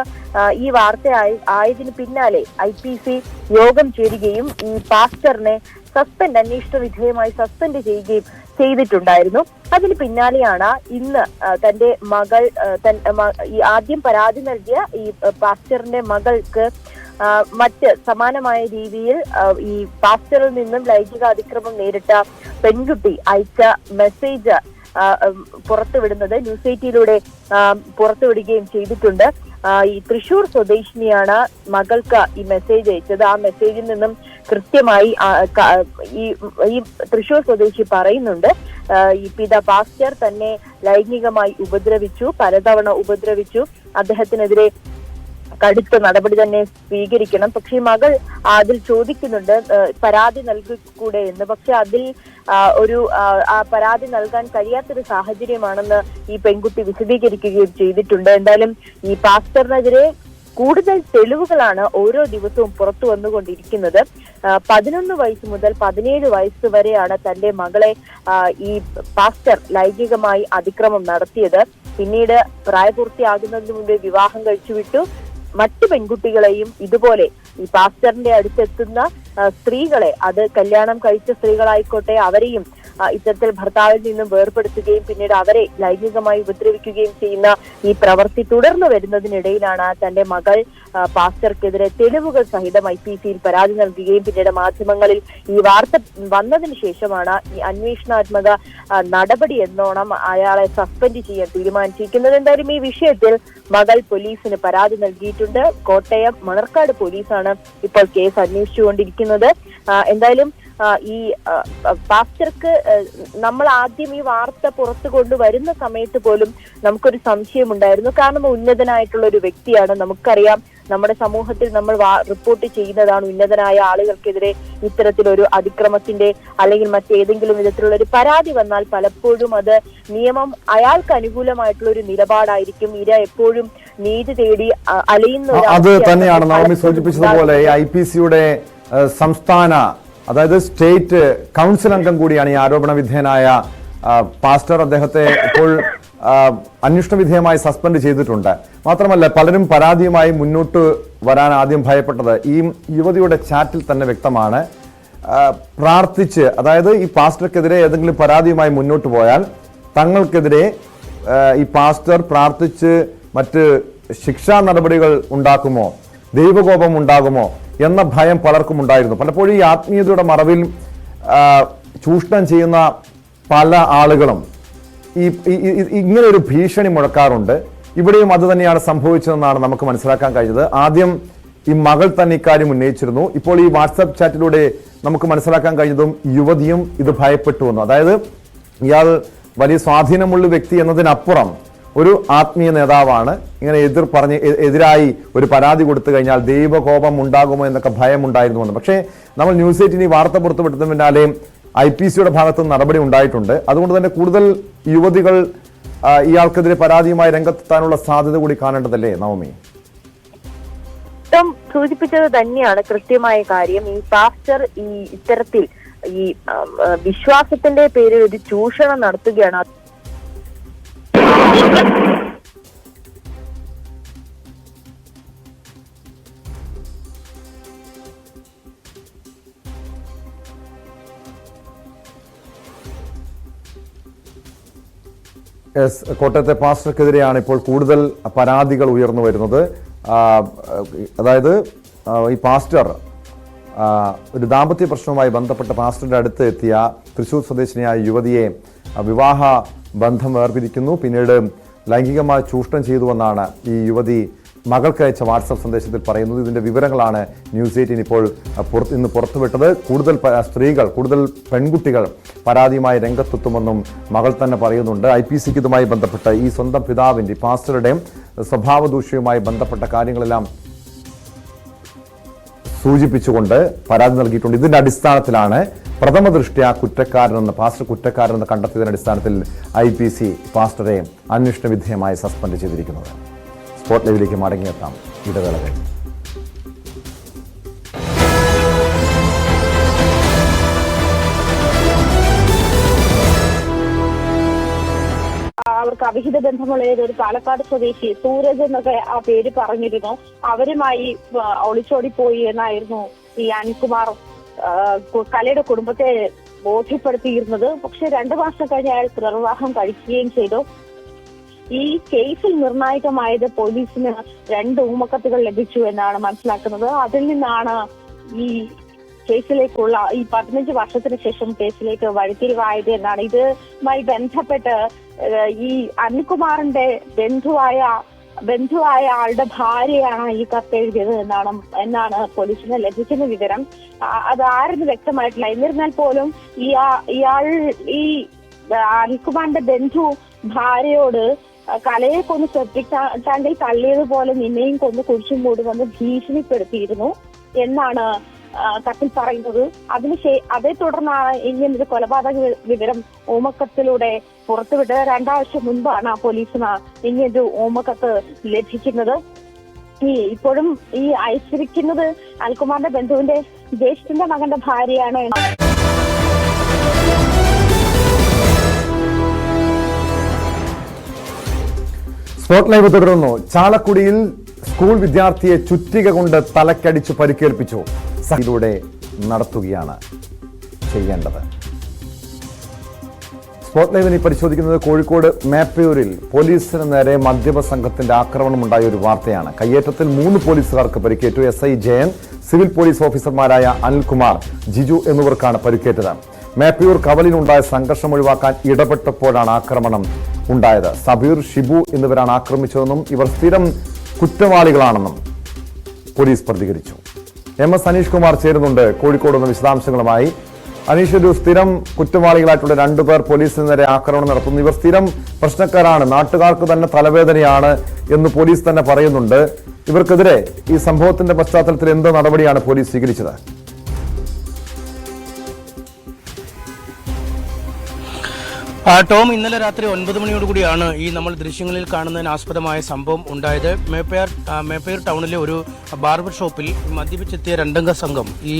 ഈ വാർത്ത ആയതിനു പിന്നാലെ IPC യോഗം ചേരുകയും ഈ പാസ്റ്ററിനെ അന്വേഷണ വിധേയമായി സസ്പെൻഡ് ചെയ്യുകയും ചെയ്തിട്ടുണ്ടായിരുന്നു. അതിന് പിന്നാലെയാണ് ഇന്ന് തന്റെ മകൾ ഈ ആദ്യം പരാതി നൽകിയ ഈ പാസ്റ്ററിന്റെ മകൾക്ക് മറ്റ് സമാനമായ രീതിയിൽ ഈ പാസ്റ്ററിൽ നിന്നും ലൈംഗിക അതിക്രമം നേരിട്ട പെൺകുട്ടി അയച്ച മെസ്സേജ് പുറത്തുവിടുന്നത് ന്യൂസ് 18-യിലൂടെ പുറത്തുവിടുകയും ചെയ്തിട്ടുണ്ട്. ഈ തൃശൂർ സ്വദേശിനിയാണ് മകൾക്ക് ഈ മെസ്സേജ് അയച്ചത്. ആ മെസ്സേജിൽ നിന്നും കൃത്യമായി ഈ തൃശൂർ സ്വദേശി പറയുന്നുണ്ട്, ഈ പാസ്റ്റർ തന്നെ ലൈംഗികമായി ഉപദ്രവിച്ചു, പലതവണ ഉപദ്രവിച്ചു, അദ്ദേഹത്തിനെതിരെ കടുത്ത നടപടി തന്നെ സ്വീകരിക്കണം. പക്ഷെ മകൾ അതിൽ ചോദിക്കുന്നുണ്ട് പരാതി നൽകിക്കൂടെ എന്ന്. പക്ഷെ അതിൽ ആ പരാതി നൽകാൻ കഴിയാത്തൊരു സാഹചര്യമാണെന്ന് ഈ പെൺകുട്ടി വിശദീകരിക്കുകയും ചെയ്തിട്ടുണ്ട്. എന്തായാലും ഈ പാസ്റ്ററിനെതിരെ കൂടുതൽ തെളിവുകളാണ് ഓരോ ദിവസവും പുറത്തു വന്നുകൊണ്ടിരിക്കുന്നത്. 11 വയസ്സ് മുതൽ 17 വയസ്സ് വരെയാണ് തന്റെ മകളെ ഈ പാസ്റ്റർ ലൈംഗികമായി അതിക്രമം നടത്തിയത്. പിന്നീട് പ്രായപൂർത്തിയാകുന്നതിന് മുമ്പ് വിവാഹം കഴിച്ചുവിട്ടു. മറ്റു പെൺകുട്ടികളെയും ഇതുപോലെ ഈ പാസ്റ്ററിന്റെ അടുത്തെത്തുന്ന സ്ത്രീകളെ, അത് കല്യാണം കഴിച്ച സ്ത്രീകളായിക്കോട്ടെ, അവരെയും ഇത്തരത്തിൽ ഭർത്താവിൽ നിന്നും വേർപെടുത്തുകയും പിന്നീട് അവരെ ലൈംഗികമായി ഉപദ്രവിക്കുകയും ചെയ്യുന്ന ഈ പ്രവൃത്തി തുടർന്നു വരുന്നതിനിടയിലാണ് തന്റെ മകൾ പാസ്റ്റർക്കെതിരെ തെളിവുകൾ സഹിതം IPC-യിൽ പരാതി നൽകുകയും പിന്നീട് മാധ്യമങ്ങളിൽ ഈ വാർത്ത വന്നതിന് ശേഷമാണ് ഈ അന്വേഷണാത്മക നടപടി എന്നോണം അയാളെ സസ്പെൻഡ് ചെയ്യാൻ തീരുമാനിച്ചിരിക്കുന്നത്. എന്തായാലും ഈ വിഷയത്തിൽ മകൾ പോലീസിന് പരാതി നൽകിയിട്ടുണ്ട്. കോട്ടയം മണർക്കാട് പോലീസാണ് ഇപ്പോൾ കേസ് അന്വേഷിച്ചുകൊണ്ടിരിക്കുന്നത്. എന്തായാലും ഈ പാസ്റ്റർക്ക് നമ്മൾ ആദ്യം ഈ വാർത്ത പുറത്തു കൊണ്ടുവരുന്ന സമയത്ത് പോലും നമുക്കൊരു സംശയമുണ്ടായിരുന്നു. കാരണം ഉന്നതനായിട്ടുള്ള ഒരു വ്യക്തിയാണ്. നമുക്കറിയാം, നമ്മുടെ സമൂഹത്തിൽ നമ്മൾ റിപ്പോർട്ട് ചെയ്യുന്നതാണ് ഉന്നതനായ ആളുകൾക്കെതിരെ ഇത്തരത്തിലൊരു അതിക്രമത്തിന്റെ അല്ലെങ്കിൽ മറ്റേതെങ്കിലും വിധത്തിലുള്ള ഒരു പരാതി വന്നാൽ പലപ്പോഴും അത് നിയമം അയാൾക്ക് അനുകൂലമായിട്ടുള്ള ഒരു നിലപാടായിരിക്കും. ഇര എപ്പോഴും നീതി തേടി അലയുന്ന അത് തന്നെയാണ് നവമി സൂചിപ്പിച്ചതുപോലെ IPC-യുടെ സംസ്ഥാന, അതായത് സ്റ്റേറ്റ് കൗൺസിൽ അംഗം കൂടിയാണ് ഈ ആരോപണ വിധേയനായ പാസ്റ്റർ. അദ്ദേഹത്തെ ഇപ്പോൾ അന്വേഷണ വിധേയമായി സസ്പെൻഡ് ചെയ്തിട്ടുണ്ട്. മാത്രമല്ല, പലരും പരാതിയുമായി മുന്നോട്ട് വരാൻ ആദ്യം ഭയപ്പെട്ടത് ഈ യുവതിയുടെ ചാറ്റിൽ തന്നെ വ്യക്തമാണ്. പ്രാർത്ഥിച്ച്, അതായത് ഈ പാസ്റ്റർക്കെതിരെ ഏതെങ്കിലും പരാതിയുമായി മുന്നോട്ട് പോയാൽ തങ്ങൾക്കെതിരെ ഈ പാസ്റ്റർ പ്രാർത്ഥിച്ച് മറ്റ് ശിക്ഷാ നടപടികൾ ഉണ്ടാക്കുമോ, ദൈവകോപം ഉണ്ടാകുമോ എന്ന ഭയം പലർക്കും ഉണ്ടായിരുന്നു. പലപ്പോഴും ഈ ആത്മീയതയുടെ മറവിൽ ചൂഷണം ചെയ്യുന്ന പല ആളുകളും ഇങ്ങനെ ഒരു ഭീഷണി മുഴക്കാറുണ്ട്. ഇവിടെയും അത് തന്നെയാണ് സംഭവിച്ചതെന്നാണ് നമുക്ക് മനസ്സിലാക്കാൻ കഴിഞ്ഞത്. ആദ്യം ഈ മകൾ തന്നെ ഇക്കാര്യം ഉന്നയിച്ചിരുന്നു. ഇപ്പോൾ ഈ വാട്സാപ്പ് ചാറ്റിലൂടെ നമുക്ക് മനസ്സിലാക്കാൻ കഴിഞ്ഞതും യുവതിയും ഇത് ഭയപ്പെട്ടു വന്നു. അതായത് ഇയാൾ വലിയ സ്വാധീനമുള്ള വ്യക്തി എന്നതിനപ്പുറം ഒരു ആത്മീയ നേതാവാണ്. ഇങ്ങനെ എതിരായി ഒരു പരാതി കൊടുത്തു കഴിഞ്ഞാൽ ദൈവകോപം ഉണ്ടാകുമോ എന്നൊക്കെ ഭയമുണ്ടായിരുന്നുവെന്ന്. പക്ഷേ നമ്മൾ ന്യൂസ് 18 വാർത്ത പുറത്തുവിട്ടതിന് പിന്നാലെ IPC-യുടെ ഭാഗത്ത് നടപടി ഉണ്ടായിട്ടുണ്ട്. അതുകൊണ്ട് തന്നെ കൂടുതൽ യുവതികൾ ഇയാൾക്കെതിരെ പരാതിയുമായി രംഗത്തെത്താനുള്ള സാധ്യത കൂടി കാണേണ്ടതല്ലേ നവമി? സൂചിപ്പിച്ചത് തന്നെയാണ് കൃത്യമായ കാര്യം. ഈ പാസ്റ്റർ ഈ ഇത്തരത്തിൽ ഈ വിശ്വാസത്തിന്റെ പേരിൽ ഒരു ചൂഷണം നടത്തുകയാണ്. കോട്ടയത്തെ പാസ്റ്റർക്കെതിരെയാണ് ഇപ്പോൾ കൂടുതൽ പരാതികൾ ഉയർന്നു വരുന്നത്. അതായത് ഈ പാസ്റ്റർ ഒരു ദാമ്പത്യ പ്രശ്നവുമായി ബന്ധപ്പെട്ട പാസ്റ്ററുടെ അടുത്ത് എത്തിയ തൃശ്ശൂർ സ്വദേശിനിയായ യുവതിയെ വിവാഹ ബന്ധം വേർപിരിക്കുന്നു, പിന്നീട് ലൈംഗികമായി ചൂഷണം ചെയ്തുവെന്നാണ് ഈ യുവതി മകൾക്ക് അയച്ച വാട്സപ്പ് സന്ദേശത്തിൽ പറയുന്നത്. ഇതിന്റെ വിവരങ്ങളാണ് ന്യൂസ് 18 ഇപ്പോൾ ഇന്ന് പുറത്തുവിട്ടത്. കൂടുതൽ സ്ത്രീകൾ, കൂടുതൽ പെൺകുട്ടികൾ പരാതിയുമായി രംഗത്തെത്തുമെന്നും മകൾ തന്നെ പറയുന്നുണ്ട്. IPC-ക്ക് ഇതുമായി ബന്ധപ്പെട്ട ഈ സ്വന്തം പിതാവിൻ്റെ പാസ്റ്ററുടെ സ്വഭാവ ദൂഷ്യവുമായി ബന്ധപ്പെട്ട കാര്യങ്ങളെല്ലാം സൂചിപ്പിച്ചുകൊണ്ട് പരാതി നൽകിയിട്ടുണ്ട്. ഇതിന്റെ അടിസ്ഥാനത്തിലാണ് പ്രഥമ ദൃഷ്ട്യാ പാസ്റ്റർ കുറ്റക്കാരനെന്ന് കണ്ടെത്തിയതിന്റെ അടിസ്ഥാനത്തിൽ IPC പാസ്റ്ററെ അന്വേഷണ വിധേയമായി സസ്പെൻഡ് ചെയ്തിരിക്കുന്നത്. സ്പോട്ട് ലൈവിലേക്ക് മടങ്ങിയെത്താം ഇടവേള കഴിഞ്ഞ്. അവർക്ക് അവിഹിത ബന്ധമുള്ള ഒരു പാലക്കാട് സ്വദേശി സൂരജ് എന്നൊക്കെ ആ പേര് പറഞ്ഞിരുന്നു. അവരുമായി ഒളിച്ചോടിപ്പോയി എന്നായിരുന്നു ഈ അനിൽകുമാർ കലയുടെ കുടുംബത്തെ ബോധ്യപ്പെടുത്തിയിരുന്നത്. പക്ഷെ 2 മാസം കഴിഞ്ഞ് അയാൾ പുനർവിവാഹം കഴിക്കുകയും ചെയ്തു. ഈ കേസിൽ നിർണായകമായത് പോലീസിന് 2 ഊമക്കത്തുകൾ ലഭിച്ചു എന്നാണ് മനസ്സിലാക്കുന്നത്. അതിൽ നിന്നാണ് ഈ കേസിലേക്കുള്ള ഈ 15 വർഷത്തിന് ശേഷം കേസിലേക്ക് വഴിത്തിരിവായത് എന്നാണ്. ഇതുമായി ബന്ധപ്പെട്ട് ഈ അനിൽകുമാറിന്റെ ബന്ധുവായ ആളുടെ ഭാര്യയാണ് ഈ കത്തെഴുതിയത് എന്നാണ് പോലീസിന് ലഭിക്കുന്ന വിവരം. അത് ആരെന്ന് വ്യക്തമായിട്ടില്ല. എന്നിരുന്നാൽ പോലും ഈ അനിൽകുമാറിന്റെ ബന്ധു ഭാര്യയോട് കലയെ കൊന്ന് സെപ്റ്റിക് ടാങ്കിൽ തള്ളിയതുപോലെ നിന്നെയും കൊന്ന് കുഴിച്ചും മൂടുമെന്ന് ഭീഷണിപ്പെടുത്തിയിരുന്നു എന്നാണ് കത്തിൽ പറയുന്നത്. അതേ തുടർന്നാണ് ഇങ്ങനൊരു കൊലപാതക വിവരം ഓമക്കത്തിലൂടെ പുറത്തുവിട്ട് 2 ആഴ്ച മുൻപാണ് പോലീസിന് ഇങ്ങനൊരു ഓമക്കത്ത് ലഭിക്കുന്നത്. ഇപ്പോഴും ഈ അയച്ചിരിക്കുന്നത് അനിൽകുമാറിന്റെ ബന്ധുവിന്റെ ജ്യേഷ്ഠന്റെ മകന്റെ ഭാര്യയാണ്. സ്പോട്ട് ലൈവ് തുടരുന്നു. ചാലക്കുടിയിൽ സ്കൂൾ വിദ്യാർത്ഥിയെ ചുറ്റിക കൊണ്ട് തലക്കടിച്ച് പരിക്കേൽപ്പിച്ചു. ഇതിലൂടെ നടത്തുകയാണ് ചെയ്യേണ്ടത്. സ്പോട്ട് ലൈവിനെ പരിശോധിക്കുന്നത് കോഴിക്കോട് മേപ്പയൂരിൽ പോലീസിന് നേരെ മദ്യപ സംഘത്തിന്റെ ആക്രമണമുണ്ടായ ഒരു വാർത്തയാണ്. കയ്യേറ്റത്തിൽ 3 പോലീസുകാർക്ക് പരിക്കേറ്റു. SI ജയൻ, സിവിൽ പോലീസ് ഓഫീസർമാരായ അനിൽകുമാർ, ജിജു എന്നിവർക്കാണ് പരിക്കേറ്റത്. മേപ്പയൂർ കവലിനുണ്ടായ സംഘർഷം ഒഴിവാക്കാൻ ഇടപെട്ടപ്പോഴാണ് ആക്രമണം ഉണ്ടായത്. സബീർ, ഷിബു എന്നിവരാണ് ആക്രമിച്ചതെന്നും ഇവർ സ്ഥിരം കുറ്റവാളികളാണെന്നും പോലീസ് പ്രതികരിച്ചു. MS അനീഷ് കുമാർ ചേരുന്നുണ്ട് കോഴിക്കോട് നിന്ന് വിശദാംശങ്ങളുമായി. അനീഷ്, ഒരു സ്ഥിരം കുറ്റവാളികളായിട്ടുള്ള 2 പേർ പോലീസിന് നേരെ ആക്രമണം നടത്തുന്നു. ഇവർ സ്ഥിരം പ്രശ്നക്കാരാണ്, നാട്ടുകാർക്ക് തന്നെ തലവേദനയാണ് എന്ന് പോലീസ് തന്നെ പറയുന്നുണ്ട്. ഇവർക്കെതിരെ ഈ സംഭവത്തിന്റെ പശ്ചാത്തലത്തിൽ എന്ത് നടപടിയാണ് പോലീസ് സ്വീകരിച്ചത്? ടോം, ഇന്നലെ രാത്രി 9 മണിയോടുകൂടിയാണ് ഈ നമ്മൾ ദൃശ്യങ്ങളിൽ കാണുന്നതിന് ആസ്പദമായ സംഭവം ഉണ്ടായത്. മേപ്പയൂർ ടൗണിലെ ഒരു ബാർബർ ഷോപ്പിൽ മദ്യപിച്ചെത്തിയ 2 സംഘം, ഈ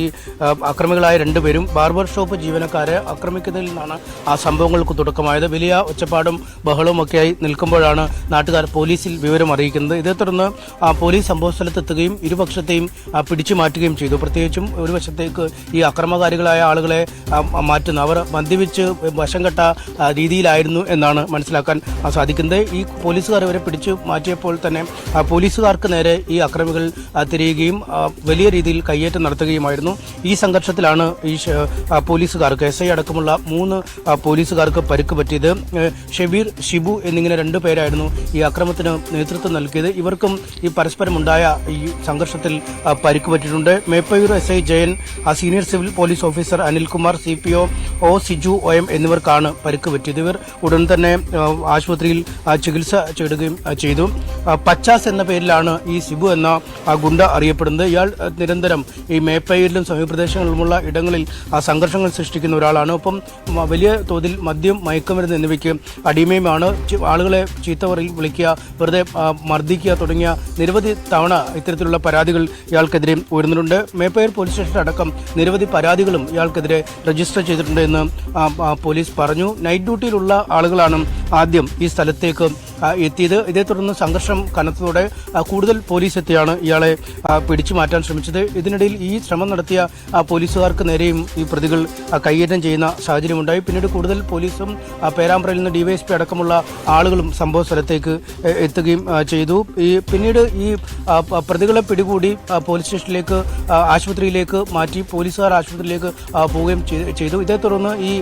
അക്രമികളായ 2 പേരും ബാർബർ ഷോപ്പ് ജീവനക്കാരെ ആക്രമിക്കുന്നതിൽ നിന്നാണ് ആ സംഭവങ്ങൾക്ക് തുടക്കമായത്. വലിയ ഒച്ചപ്പാടും ബഹളവും ഒക്കെയായി നിൽക്കുമ്പോഴാണ് നാട്ടുകാർ പോലീസിൽ വിവരം അറിയിക്കുന്നത്. ഇതേ തുടർന്ന് പോലീസ് സംഭവസ്ഥലത്തെത്തുകയും ഇരുപക്ഷത്തെയും പിടിച്ചു മാറ്റുകയും ചെയ്തു. പ്രത്യേകിച്ചും ഒരു വശത്തേക്ക് ഈ അക്രമകാരികളായ ആളുകളെ മാറ്റുന്നു. അവർ മദ്യപിച്ച് വശം കെട്ട രീതിയിലായിരുന്നു എന്നാണ് മനസ്സിലാക്കാൻ സാധിക്കുന്നത്. ഈ പോലീസുകാർ ഇവരെ പിടിച്ചു മാറ്റിയപ്പോൾ തന്നെ പോലീസുകാർക്ക് നേരെ ഈ അക്രമികൾ തിരിയുകയും വലിയ രീതിയിൽ കയ്യേറ്റം നടത്തുകയുമായിരുന്നു. ഈ സംഘർഷത്തിലാണ് ഈ പോലീസുകാർക്ക്, SI അടക്കമുള്ള 3 പോലീസുകാർക്ക് പരിക്ക് പറ്റിയത്. ഷബീർ, ഷിബു എന്നിങ്ങനെ 2 പേരായിരുന്നു ഈ അക്രമത്തിന് നേതൃത്വം നൽകിയത്. ഇവർക്കും ഈ പരസ്പരമുണ്ടായ ഈ സംഘർഷത്തിൽ പരിക്ക് പറ്റിയിട്ടുണ്ട്. Meppayur SI Jayan, senior civil police officer Anilkumar, CPO Siju OM എന്നിവർക്കാണ് പരിക്ക് പറ്റിയത്. ഇവർ ഉടൻ തന്നെ ആശുപത്രിയിൽ ചികിത്സ തേടുകയും ചെയ്തു. പച്ചാസ് എന്ന പേരിലാണ് ഈ സിബു എന്ന ഗുണ്ട അറിയപ്പെടുന്നത്. ഇയാൾ നിരന്തരം ഈ മേപ്പയൂരിലും സമീപപ്രദേശങ്ങളിലുമുള്ള ഇടങ്ങളിൽ സംഘർഷങ്ങൾ സൃഷ്ടിക്കുന്ന ഒരാളാണ്. ഒപ്പം വലിയ തോതിൽ മദ്യം, മയക്കുമരുന്ന് എന്നിവയ്ക്ക് അടിമയുമാണ്. ആളുകളെ ചീത്ത വിളിക്കുക, വെറുതെ മർദ്ദിക്കുക തുടങ്ങിയ നിരവധി തവണ ഇത്തരത്തിലുള്ള പരാതികൾ ഇയാൾക്കെതിരെ ഉയർന്നിട്ടുണ്ട്. മേപ്പയൂർ പോലീസ് സ്റ്റേഷൻ അടക്കം നിരവധി പരാതികളും ഇയാൾക്കെതിരെ രജിസ്റ്റർ ചെയ്തിട്ടുണ്ട് എന്ന് പോലീസ് പറഞ്ഞു. നൈറ്റ് ഡ്യൂട്ടിയിലുള്ള ആളുകളാണ് ആദ്യം ഈ സ്ഥലത്തേക്ക് എത്തിയത്. ഇതേ തുടർന്ന് സംഘർഷം കനത്തതോടെ കൂടുതൽ പോലീസ് എത്തിയാണ് ഇയാളെ പിടിച്ചു മാറ്റാൻ ശ്രമിച്ചത്. ഇതിനിടയിൽ ഈ ശ്രമം നടത്തിയ പോലീസുകാർക്ക് നേരെയും ഈ പ്രതികൾ കയ്യേറ്റം ചെയ്യുന്ന സാഹചര്യമുണ്ടായി. പിന്നീട് കൂടുതൽ പോലീസും പേരാമ്പ്രയിൽ നിന്ന് DYSP അടക്കമുള്ള ആളുകളും സംഭവ സ്ഥലത്തേക്ക് എത്തുകയും ചെയ്തു. പിന്നീട് ഈ പ്രതികളെ പിടികൂടി പോലീസ് സ്റ്റേഷനിലേക്ക്, ആശുപത്രിയിലേക്ക് മാറ്റി. പോലീസുകാർ ആശുപത്രിയിലേക്ക് പോവുകയും ചെയ്തു. ഇതേ തുടർന്ന് ഈ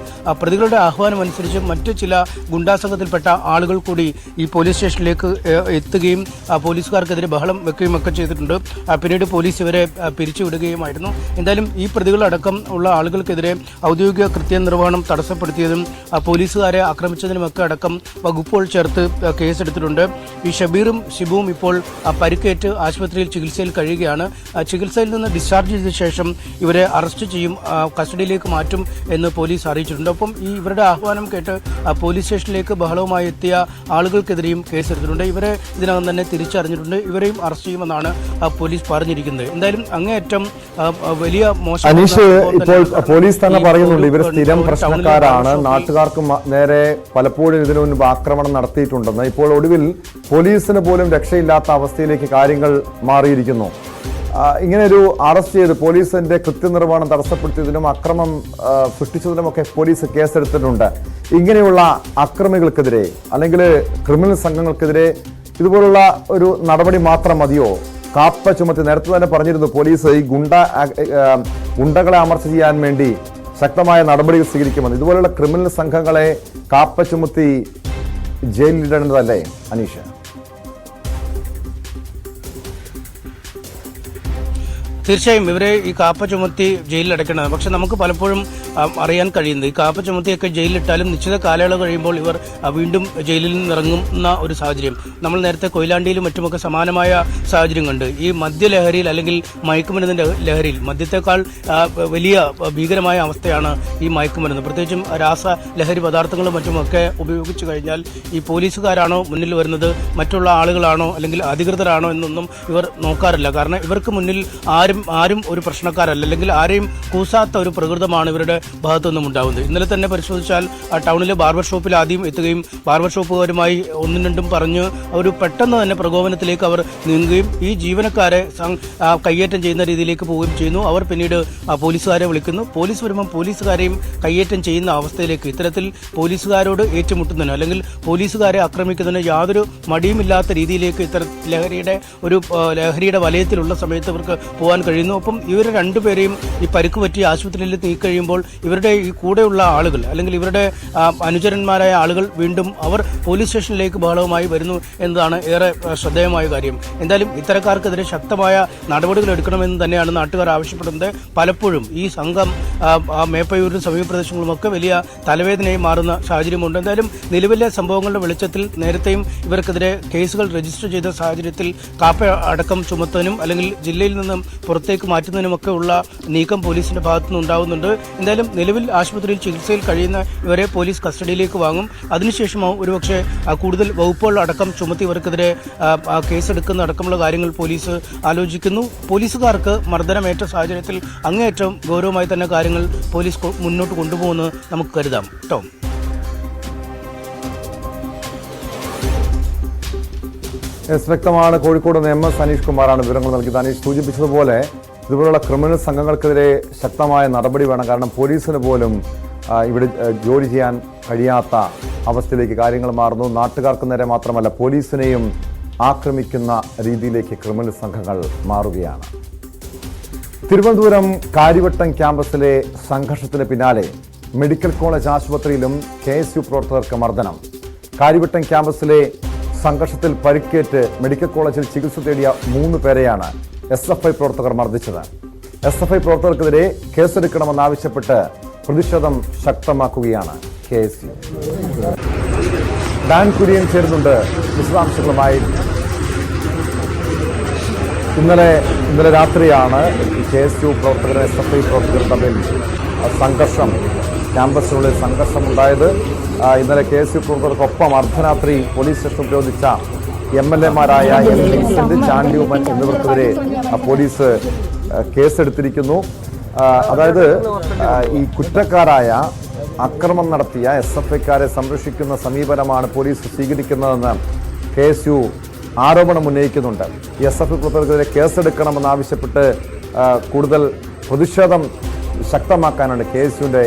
പ്രതികളുടെ ആഹ്വാനം അനുസരിച്ച് മറ്റ് ചില ഗുണ്ടാസംഘത്തിൽപ്പെട്ട ആളുകൾ കൂടി ഈ പോലീസ് സ്റ്റേഷനിലേക്ക് എത്തുകയും പോലീസുകാർക്കെതിരെ ബഹളം വെക്കുകയും ഒക്കെ ചെയ്തിട്ടുണ്ട്. പിന്നീട് പോലീസ് ഇവരെ പിരിച്ചുവിടുകയുമായിരുന്നു. എന്തായാലും ഈ പ്രതികളടക്കം ഉള്ള ആളുകൾക്കെതിരെ ഔദ്യോഗിക കൃത്യനിർവഹണം തടസ്സപ്പെടുത്തിയതും പോലീസുകാരെ ആക്രമിച്ചതിനുമൊക്കെ അടക്കം വകുപ്പുകൾ ചേർത്ത് കേസെടുത്തിട്ടുണ്ട്. ഈ ഷബീറും ഷിബുവും ഇപ്പോൾ പരിക്കേറ്റ് ആശുപത്രിയിൽ ചികിത്സയിൽ കഴിയുകയാണ്. ചികിത്സയിൽ നിന്ന് ഡിസ്ചാർജ് ചെയ്ത ശേഷം ഇവരെ അറസ്റ്റ് ചെയ്യും, കസ്റ്റഡിയിലേക്ക് മാറ്റും എന്ന് പോലീസ് അറിയിച്ചിട്ടുണ്ട്. ഒപ്പം ഈ ഇവരുടെ ആഹ്വാനം കേട്ട് ആവശ്യമായിട്ട് പോലീസ് സ്റ്റേഷനിലേക്ക് ബഹളവുമായി എത്തിയ ആളുകൾക്കെതിരെയും കേസെടുത്തിട്ടുണ്ട്. ഇവരെ ഇതിനകം തന്നെ തിരിച്ചറിഞ്ഞിട്ടുണ്ട്. ഇവരെയും അറസ്റ്റ് ചെയ്യുമെന്നാണ് പോലീസ് പറഞ്ഞിരിക്കുന്നത്. എന്തായാലും അങ്ങേയറ്റം വലിയ മോശം. അനീഷ്, ഇപ്പോൾ പോലീസ് തന്നെ പറയുന്നുണ്ട് ഇവർ സ്ഥിരം പ്രശ്നക്കാരാണ്, നാട്ടുകാർക്ക് നേരെ പലപ്പോഴും ഇതിനു മുൻപ് ആക്രമണം നടത്തിയിട്ടുണ്ടെന്ന്. ഇപ്പോൾ ഒടുവിൽ പോലീസിന് പോലും രക്ഷയില്ലാത്ത അവസ്ഥയിലേക്ക് കാര്യങ്ങൾ മാറിയിരിക്കുന്നു. ഇങ്ങനെ ഒരു അറസ്റ്റ് ചെയ്ത് പോലീസിന്റെ കൃത്യനിർവഹണം തടസ്സപ്പെടുത്തിയതിനും അക്രമം സൃഷ്ടിച്ചതിനുമൊക്കെ പോലീസ് കേസെടുത്തിട്ടുണ്ട്. ഇങ്ങനെയുള്ള അക്രമികൾക്കെതിരെ അല്ലെങ്കിൽ ക്രിമിനൽ സംഘങ്ങൾക്കെതിരെ ഇതുപോലുള്ള ഒരു നടപടി മാത്രം മതിയോ? കാപ്പ ചുമത്തി നേരത്തെ തന്നെ പറഞ്ഞിരുന്നു പോലീസ് ഈ ഗുണ്ടകളെ അമർച്ച ചെയ്യാൻ വേണ്ടി ശക്തമായ നടപടികൾ സ്വീകരിക്കുമെന്ന്. ഇതുപോലുള്ള ക്രിമിനൽ സംഘങ്ങളെ കാപ്പ ചുമത്തി ജയിലിലിടേണ്ടതല്ലേ അനീഷ്? തീർച്ചയായും ഇവരെ ഈ കാപ്പ ചുമത്തി ജയിലിൽ അടയ്ക്കണം. പക്ഷെ നമുക്ക് പലപ്പോഴും അറിയാൻ കഴിയുന്നത് ഈ കാപ്പ ചുമത്തിയൊക്കെ ജയിലിലിട്ടാലും നിശ്ചിത കാലയളവ് കഴിയുമ്പോൾ ഇവർ വീണ്ടും ജയിലിൽ നിന്ന് ഇറങ്ങുന്ന ഒരു സാഹചര്യം നമ്മൾ നേരത്തെ കൊയിലാണ്ടിയിലും മറ്റുമൊക്കെ സമാനമായ സാഹചര്യം കണ്ട്. ഈ മദ്യലഹരിയിൽ അല്ലെങ്കിൽ മയക്കുമരുന്നിന്റെ ലഹരിയിൽ മദ്യത്തെക്കാൾ വലിയ ഭീകരമായ അവസ്ഥയാണ് ഈ മയക്കുമരുന്ന്. പ്രത്യേകിച്ചും രാസലഹരി പദാർത്ഥങ്ങളും മറ്റുമൊക്കെ ഉപയോഗിച്ചു കഴിഞ്ഞാൽ ഈ പോലീസുകാരാണോ മുന്നിൽ വരുന്നത്, മറ്റുള്ള ആളുകളാണോ അല്ലെങ്കിൽ അധികൃതരാണോ എന്നൊന്നും ഇവർ നോക്കാറില്ല. കാരണം ഇവർക്ക് മുന്നിൽ ആരും ഒരു പ്രശ്നക്കാരല്ല, അല്ലെങ്കിൽ ആരെയും കൂസാത്ത ഒരു പ്രകൃതമാണ് ഇവരുടെ ഭാഗത്തു നിന്നും ഉണ്ടാകുന്നത്. ഇന്നലെ തന്നെ പരിശോധിച്ചാൽ ടൗണിലെ ബാർബർ ഷോപ്പിൽ ആദ്യം എത്തുകയും ബാർബർ ഷോപ്പുകാരുമായി ഒന്നും രണ്ടും പറഞ്ഞ് ഒരു പെട്ടെന്ന് തന്നെ പ്രകോപനത്തിലേക്ക് അവർ നീങ്ങുകയും ഈ ജീവനക്കാരെ കയ്യേറ്റം ചെയ്യുന്ന രീതിയിലേക്ക് പോവുകയും ചെയ്യുന്നു. അവർ പിന്നീട് പോലീസുകാരെ വിളിക്കുന്നു. പോലീസ് വരുമ്പോൾ പോലീസുകാരെയും കയ്യേറ്റം ചെയ്യുന്ന അവസ്ഥയിലേക്ക്, ഇത്തരത്തിൽ പോലീസുകാരോട് ഏറ്റുമുട്ടുന്നതിന് അല്ലെങ്കിൽ പോലീസുകാരെ ആക്രമിക്കുന്നതിന് യാതൊരു മടിയുമില്ലാത്ത രീതിയിലേക്ക് ലഹരിയുടെ വലയത്തിലുള്ള സമയത്ത് ഇവർക്ക് പോകാൻ കഴിയുന്നു. ഒപ്പം ഇവർ രണ്ടുപേരെയും ഈ പരിക്ക് പറ്റി ആശുപത്രിയിൽ നീക്കഴിയുമ്പോൾ ഇവരുടെ ഈ കൂടെയുള്ള ആളുകൾ അല്ലെങ്കിൽ ഇവരുടെ അനുചരന്മാരായ ആളുകൾ വീണ്ടും അവർ പോലീസ് സ്റ്റേഷനിലേക്ക് ബഹളവുമായി വരുന്നു എന്നതാണ് ഏറെ ശ്രദ്ധേയമായ കാര്യം. എന്തായാലും ഇത്തരക്കാർക്കെതിരെ ശക്തമായ നടപടികൾ എടുക്കണമെന്ന് തന്നെയാണ് നാട്ടുകാർ ആവശ്യപ്പെടുന്നത്. പലപ്പോഴും ഈ സംഘം മേപ്പയൂരിലും സമീപ പ്രദേശങ്ങളുമൊക്കെ വലിയ തലവേദനയായി മാറുന്ന സാഹചര്യമുണ്ട്. എന്തായാലും നിലവിലെ സംഭവങ്ങളുടെ വെളിച്ചത്തിൽ നേരത്തെയും ഇവർക്കെതിരെ കേസുകൾ രജിസ്റ്റർ ചെയ്ത സാഹചര്യത്തിൽ കാപ്പ അടക്കം ചുമത്താനും അല്ലെങ്കിൽ ജില്ലയിൽ നിന്നും പുറത്തേക്ക് മാറ്റുന്നതിനുമൊക്കെ ഉള്ള നീക്കം പോലീസിന്റെ ഭാഗത്തുനിന്ന് ഉണ്ടാകുന്നുണ്ട്. എന്തായാലും നിലവിൽ ആശുപത്രിയിൽ ചികിത്സയിൽ കഴിയുന്ന ഇവരെ പോലീസ് കസ്റ്റഡിയിലേക്ക് വാങ്ങും. അതിനുശേഷമാവും ഒരുപക്ഷെ കൂടുതൽ വകുപ്പുകൾ അടക്കം ചുമത്തി ഇവർക്കെതിരെ കേസെടുക്കുന്ന അടക്കമുള്ള കാര്യങ്ങൾ പോലീസ് ആലോചിക്കുന്നു. പോലീസുകാർക്ക് മർദ്ദനമേറ്റ സാഹചര്യത്തിൽ അങ്ങേയറ്റം ഗൗരവമായി തന്നെ കാര്യങ്ങൾ പോലീസ് മുന്നോട്ട് കൊണ്ടുപോകുമെന്ന് നമുക്ക് കരുതാം. കേട്ടോ. വ്യക്തമാണ്. കോഴിക്കോട് നിന്ന് MS അനീഷ് കുമാറാണ് വിവരങ്ങൾ നൽകിയത്. അനീഷ് സൂചിപ്പിച്ചതുപോലെ ഇതുപോലുള്ള ക്രിമിനൽ സംഘങ്ങൾക്കെതിരെ ശക്തമായ നടപടി വേണം. കാരണം പോലീസിന് പോലും ഇവിടെ ജോലി ചെയ്യാൻ കഴിയാത്ത അവസ്ഥയിലേക്ക് കാര്യങ്ങൾ മാറുന്നു. നാട്ടുകാർക്ക് നേരെ മാത്രമല്ല പോലീസിനെയും ആക്രമിക്കുന്ന രീതിയിലേക്ക് ക്രിമിനൽ സംഘങ്ങൾ മാറുകയാണ്. തിരുവനന്തപുരം കാര്യവട്ടം ക്യാമ്പസിലെ സംഘർഷത്തിന് പിന്നാലെ മെഡിക്കൽ കോളേജ് ആശുപത്രിയിലും KSU പ്രവർത്തകർക്ക് മർദ്ദനം. കാര്യവട്ടം ക്യാമ്പസിലെ സംഘർഷത്തിൽ പരിക്കേറ്റ് മെഡിക്കൽ കോളേജിൽ ചികിത്സ തേടിയ 3 പേരെയാണ് SFI പ്രവർത്തകർ മർദ്ദിച്ചത്. SFI പ്രവർത്തകർക്കെതിരെ കേസെടുക്കണമെന്നാവശ്യപ്പെട്ട് പ്രതിഷേധം ശക്തമാക്കുകയാണ് KSU. ഡാൻ കുര്യൻ ചേരുന്നുണ്ട് വിശദാംശങ്ങളുമായി. ഇന്നലെ രാത്രിയാണ് KSU പ്രവർത്തകരും SFI പ്രവർത്തകരും തമ്മിൽ സംഘർഷം, ക്യാമ്പസിനുള്ളിൽ സംഘർഷമുണ്ടായത്. ഇന്നലെ KSU പ്രവർത്തകർക്കൊപ്പം അർദ്ധരാത്രി പോലീസ് സ്റ്റേഷൻ ഉപരോധിച്ച MLA-മാരായ M. വിൻസെന്റ്, ചാണ്ടി ഉമ്മൻ എന്നിവർക്കെതിരെ പോലീസ് കേസെടുത്തിരിക്കുന്നു. അതായത് ഈ കുറ്റക്കാരായ അക്രമം നടത്തിയ SFI-ക്കാരെ സംരക്ഷിക്കുന്ന സമീപനമാണ് പോലീസ് സ്വീകരിക്കുന്നതെന്ന് KSU ആരോപണം ഉന്നയിക്കുന്നുണ്ട്. ഈ SFI പ്രവർത്തകർക്കെതിരെ കേസെടുക്കണമെന്നാവശ്യപ്പെട്ട് കൂടുതൽ പ്രതിഷേധം ശക്തമാക്കാനാണ് KSU-ന്റെ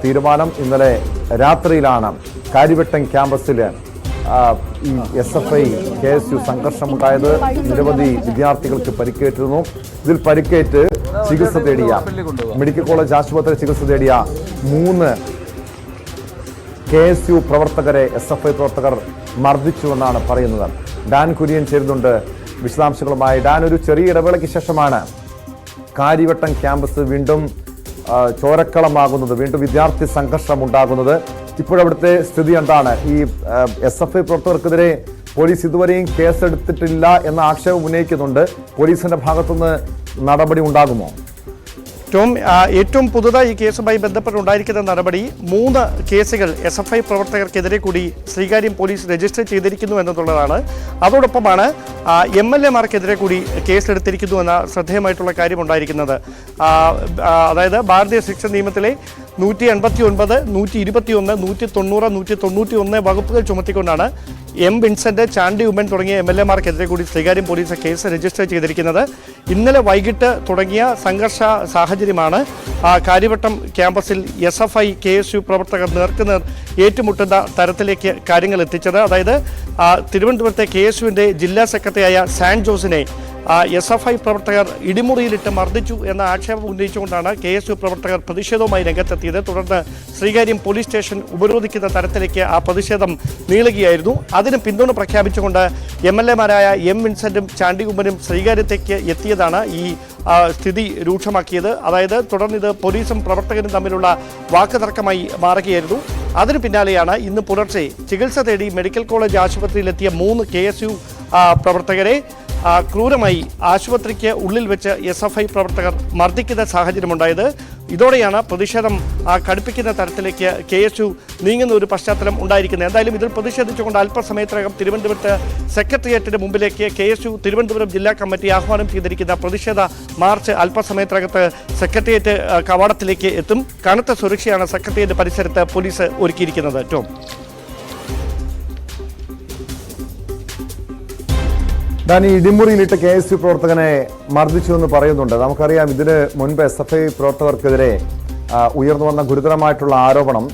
തീരുമാനം. ഇന്നലെ രാത്രിയിലാണ് കാര്യവട്ടം ക്യാമ്പസിൽ ഈ SFI KSU സംഘർഷമുണ്ടായത്. നിരവധി വിദ്യാർത്ഥികൾക്ക് പരിക്കേറ്റിരുന്നു. ഇതിൽ പരിക്കേറ്റ് ചികിത്സ തേടിയ മെഡിക്കൽ കോളേജ് ആശുപത്രി ചികിത്സ തേടിയ 3 KSU പ്രവർത്തകരെ SFI പ്രവർത്തകർ മർദ്ദിച്ചുവെന്നാണ് പറയുന്നത്. ഡാൻ കുര്യൻ ചേരുന്നുണ്ട് വിശദാംശങ്ങളുമായി. ഡാൻ, ഒരു ചെറിയ ഇടവേളയ്ക്ക് ശേഷമാണ് കാര്യവട്ടം ക്യാമ്പസ് വീണ്ടും ചോരക്കളമാകുന്നത്, വീണ്ടും വിദ്യാർത്ഥി സംഘർഷം ഉണ്ടാകുന്നത്. ഇപ്പോഴവിടുത്തെ സ്ഥിതി എന്താണ്? ഈ SFI പ്രവർത്തകർക്കെതിരെ പോലീസ് ഇതുവരെയും കേസെടുത്തിട്ടില്ല എന്ന ആക്ഷേപം ഉന്നയിക്കുന്നുണ്ട്. പോലീസിന്റെ ഭാഗത്തുനിന്ന് നടപടി ഉണ്ടാകുമോ? ടോം, ഏറ്റവും പുതുതായി ഈ കേസുമായി ബന്ധപ്പെട്ടുണ്ടായിരിക്കുന്ന നടപടി 3 കേസുകൾ SFI പ്രവർത്തകർക്കെതിരെ കൂടി ശ്രീകാര്യം പോലീസ് രജിസ്റ്റർ ചെയ്തിരിക്കുന്നു എന്നുള്ളതാണ്. അതോടൊപ്പമാണ് MLA-മാർക്കെതിരെ കൂടി കേസെടുത്തിരിക്കുന്നു എന്ന ശ്രദ്ധേയമായിട്ടുള്ള കാര്യമുണ്ടായിരിക്കുന്നത്. അതായത് ഭാരതീയ ശിക്ഷാ നിയമത്തിലെ 189, 121, 190, 191 വകുപ്പുകൾ ചുമത്തിക്കൊണ്ടാണ് M. വിൻസെന്റ്, ചാണ്ടി ഉമ്മൻ തുടങ്ങിയ MLA-മാർക്കെതിരെ കൂടി ശ്രീകാര്യം പോലീസ് കേസ് രജിസ്റ്റർ ചെയ്തിരിക്കുന്നത്. ഇന്നലെ വൈകിട്ട് തുടങ്ങിയ സംഘർഷ സാഹചര്യമാണ് കാര്യവട്ടം ക്യാമ്പസിൽ SFI KSU പ്രവർത്തകർ നേർക്കുനേർ ഏറ്റുമുട്ടുന്ന തരത്തിലേക്ക് കാര്യങ്ങൾ എത്തിച്ചത്. അതായത് തിരുവനന്തപുരത്തെ KSUവിൻ്റെ ജില്ലാ സെക്രട്ടറിയായ സാൻ ജോസിനെ SFI പ്രവർത്തകർ ഇടിമുറിയിലിട്ട് മർദ്ദിച്ചു എന്ന ആക്ഷേപം ഉന്നയിച്ചുകൊണ്ടാണ് KSU പ്രവർത്തകർ പ്രതിഷേധവുമായി രംഗത്തെത്തിയത്. തുടർന്ന് ശ്രീകാര്യം പോലീസ് സ്റ്റേഷൻ ഉപരോധിക്കുന്ന തരത്തിലേക്ക് ആ പ്രതിഷേധം നീളുകയായിരുന്നു. അതിന് പിന്തുണ പ്രഖ്യാപിച്ചുകൊണ്ട് MLA-മാരായ M. വിൻസെന്റും ചാണ്ടി ഉമ്മനും ശ്രീകാര്യത്തേക്ക് എത്തിയതാണ് ഈ സ്ഥിതി രൂക്ഷമാക്കിയത്. അതായത് തുടർന്ന് ഇത് പോലീസും പ്രവർത്തകരും തമ്മിലുള്ള വാക്കുതർക്കമായി മാറുകയായിരുന്നു. അതിന് പിന്നാലെയാണ് ഇന്ന് പുലർച്ചെ ചികിത്സ തേടി മെഡിക്കൽ കോളേജ് ആശുപത്രിയിലെത്തിയ 3 KSU പ്രവർത്തകരെ ക്രൂരമായി ആശുപത്രിക്ക് ഉള്ളിൽ വെച്ച് SFI പ്രവർത്തകർ മർദ്ദിക്കുന്ന സാഹചര്യമുണ്ടായത്. ഇതോടെയാണ് പ്രതിഷേധം കടുപ്പിക്കുന്ന തരത്തിലേക്ക് KSU നീങ്ങുന്ന ഒരു പശ്ചാത്തലം ഉണ്ടായിരിക്കുന്നത്. എന്തായാലും ഇതിൽ പ്രതിഷേധിച്ചുകൊണ്ട് അല്പസമയത്തിനകം തിരുവനന്തപുരത്ത് സെക്രട്ടേറിയറ്റിന് മുമ്പിലേക്ക് KSU തിരുവനന്തപുരം ജില്ലാ കമ്മിറ്റി ആഹ്വാനം ചെയ്തിരിക്കുന്ന പ്രതിഷേധ മാർച്ച് അല്പസമയത്തിനകത്ത് സെക്രട്ടേറിയറ്റ് കവാടത്തിലേക്ക് എത്തും. കനത്ത സുരക്ഷയാണ് സെക്രട്ടേറിയറ്റ് പരിസരത്ത് പോലീസ് ഒരുക്കിയിരിക്കുന്നത്. ടോം, ഈ ഇടിമുറിയിലിട്ട് KSU പ്രവർത്തകനെ മർദ്ദിച്ചു എന്ന് പറയുന്നുണ്ട്. നമുക്കറിയാം, ഇതിന് മുൻപ് SFI പ്രവർത്തകർക്കെതിരെ ഉയർന്നു വന്ന ഗുരുതരമായിട്ടുള്ള ആരോപണം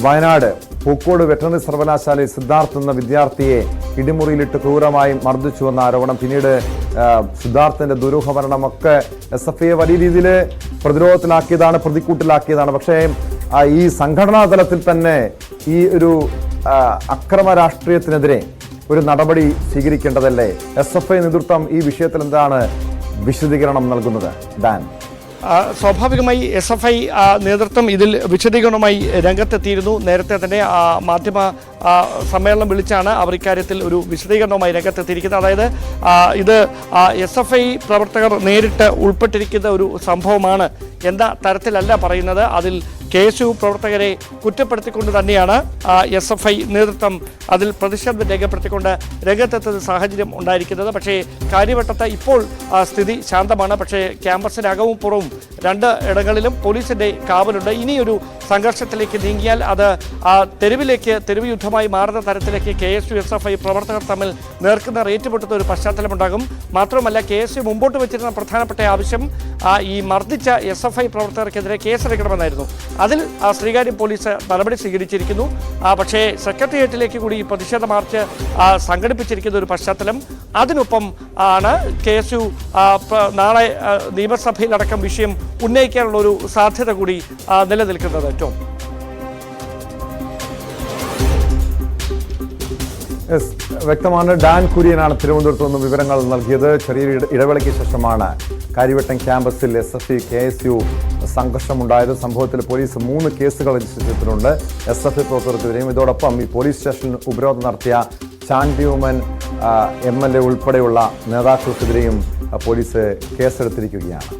വയനാട് പൂക്കോട് വെറ്ററിനറി സർവകലാശാലയിൽ സിദ്ധാർത്ഥ് എന്ന വിദ്യാർത്ഥിയെ ഇടിമുറിയിലിട്ട് ക്രൂരമായി മർദ്ദിച്ചു എന്ന ആരോപണം. പിന്നീട് സിദ്ധാർത്ഥിന്റെ ദുരൂഹമരണമൊക്കെ SFIയെ വലിയ രീതിയിൽ പ്രതിരോധത്തിലാക്കിയതാണ്, പ്രതിക്കൂട്ടിലാക്കിയതാണ്. പക്ഷേ ഈ സംഘടനാ തലത്തിൽ തന്നെ ഈ ഒരു അക്രമ രാഷ്ട്രീയത്തിനെതിരെ ഒരു നടപടി സ്വീകരിക്കേണ്ടതല്ലേ? SFI നേതൃത്വം ഈ വിഷയത്തിൽ എന്താണ് വിശദീകരണം നൽകുന്നത്? ഡാൻ, സ്വാഭാവികമായി SFI നേതൃത്വം ഇതിൽ വിശദീകരണവുമായി രംഗത്തെത്തിയിരുന്നു. നേരത്തെ തന്നെ മാധ്യമ സമ്മേളനം വിളിച്ചാണ് അവർ ഇക്കാര്യത്തിൽ ഒരു വിശദീകരണവുമായി രംഗത്തെത്തിയിരിക്കുന്നത്. അതായത് ഇത് SFI പ്രവർത്തകർ നേരിട്ട് ഉൾപ്പെട്ടിരിക്കുന്ന ഒരു സംഭവമാണ് എന്ന തരത്തിലല്ല പറയുന്നത്. അതിൽ KSU പ്രവർത്തകരെ കുറ്റപ്പെടുത്തിക്കൊണ്ട് തന്നെയാണ് SFI നേതൃത്വം അതിൽ പ്രതിഷേധം രേഖപ്പെടുത്തിക്കൊണ്ട് രംഗത്തെത്തുന്ന സാഹചര്യം ഉണ്ടായിരിക്കുന്നത്. പക്ഷേ കാര്യവട്ടത്ത് ഇപ്പോൾ സ്ഥിതി ശാന്തമാണ്. പക്ഷേ ക്യാമ്പസിനകവും പുറവും 2 ഇടങ്ങളിലും പോലീസിൻ്റെ കാവലുണ്ട്. ഇനിയൊരു സംഘർഷത്തിലേക്ക് നീങ്ങിയാൽ അത് തെരുവ് യുദ്ധമായി മാറുന്ന തരത്തിലേക്ക് KSU SFI പ്രവർത്തകർ തമ്മിൽ നേർക്കുന്ന ഏറ്റുമുട്ടുന്ന ഒരു പശ്ചാത്തലമുണ്ടാകും. മാത്രമല്ല KSU മുമ്പോട്ട് വെച്ചിരുന്ന പ്രധാനപ്പെട്ട ആവശ്യം ഈ മർദ്ദിച്ച SFI പ്രവർത്തകർക്കെതിരെ കേസെടുക്കണമെന്നായിരുന്നു. അതിൽ ശ്രീകാര്യം പോലീസ് നടപടി സ്വീകരിച്ചിരിക്കുന്നു. പക്ഷേ സെക്രട്ടേറിയറ്റിലേക്ക് കൂടി ഈ പ്രതിഷേധ മാർച്ച് സംഘടിപ്പിച്ചിരിക്കുന്ന ഒരു പശ്ചാത്തലം. അതിനൊപ്പം ആണ് KSU നാളെ നിയമസഭയിലടക്കം വിഷയം ഉന്നയിക്കാനുള്ള ഒരു സാധ്യത കൂടി നിലനിൽക്കുന്നത്. ടോം, വ്യക്തമാണ്. ഡാൻ കുര്യനാണ് തിരുവനന്തപുരത്ത് നിന്ന് വിവരങ്ങൾ നൽകിയത്. ചെറിയൊരു ഇടവേളയ്ക്ക് ശേഷമാണ് കാര്യവട്ടം ക്യാമ്പസിൽ SFI KSU സംഘർഷമുണ്ടായത്. സംഭവത്തിൽ പോലീസ് 3 കേസുകൾ രജിസ്റ്റർ ചെയ്തിട്ടുണ്ട് SFI പ്രവർത്തകർക്കെതിരെയും. ഇതോടൊപ്പം ഈ പോലീസ് സ്റ്റേഷനിൽ ഉപരോധം നടത്തിയ ചാണ്ടി ഉമ്മൻ MLA ഉൾപ്പെടെയുള്ള നേതാക്കൾക്കെതിരെയും പോലീസ് കേസെടുത്തിരിക്കുകയാണ്.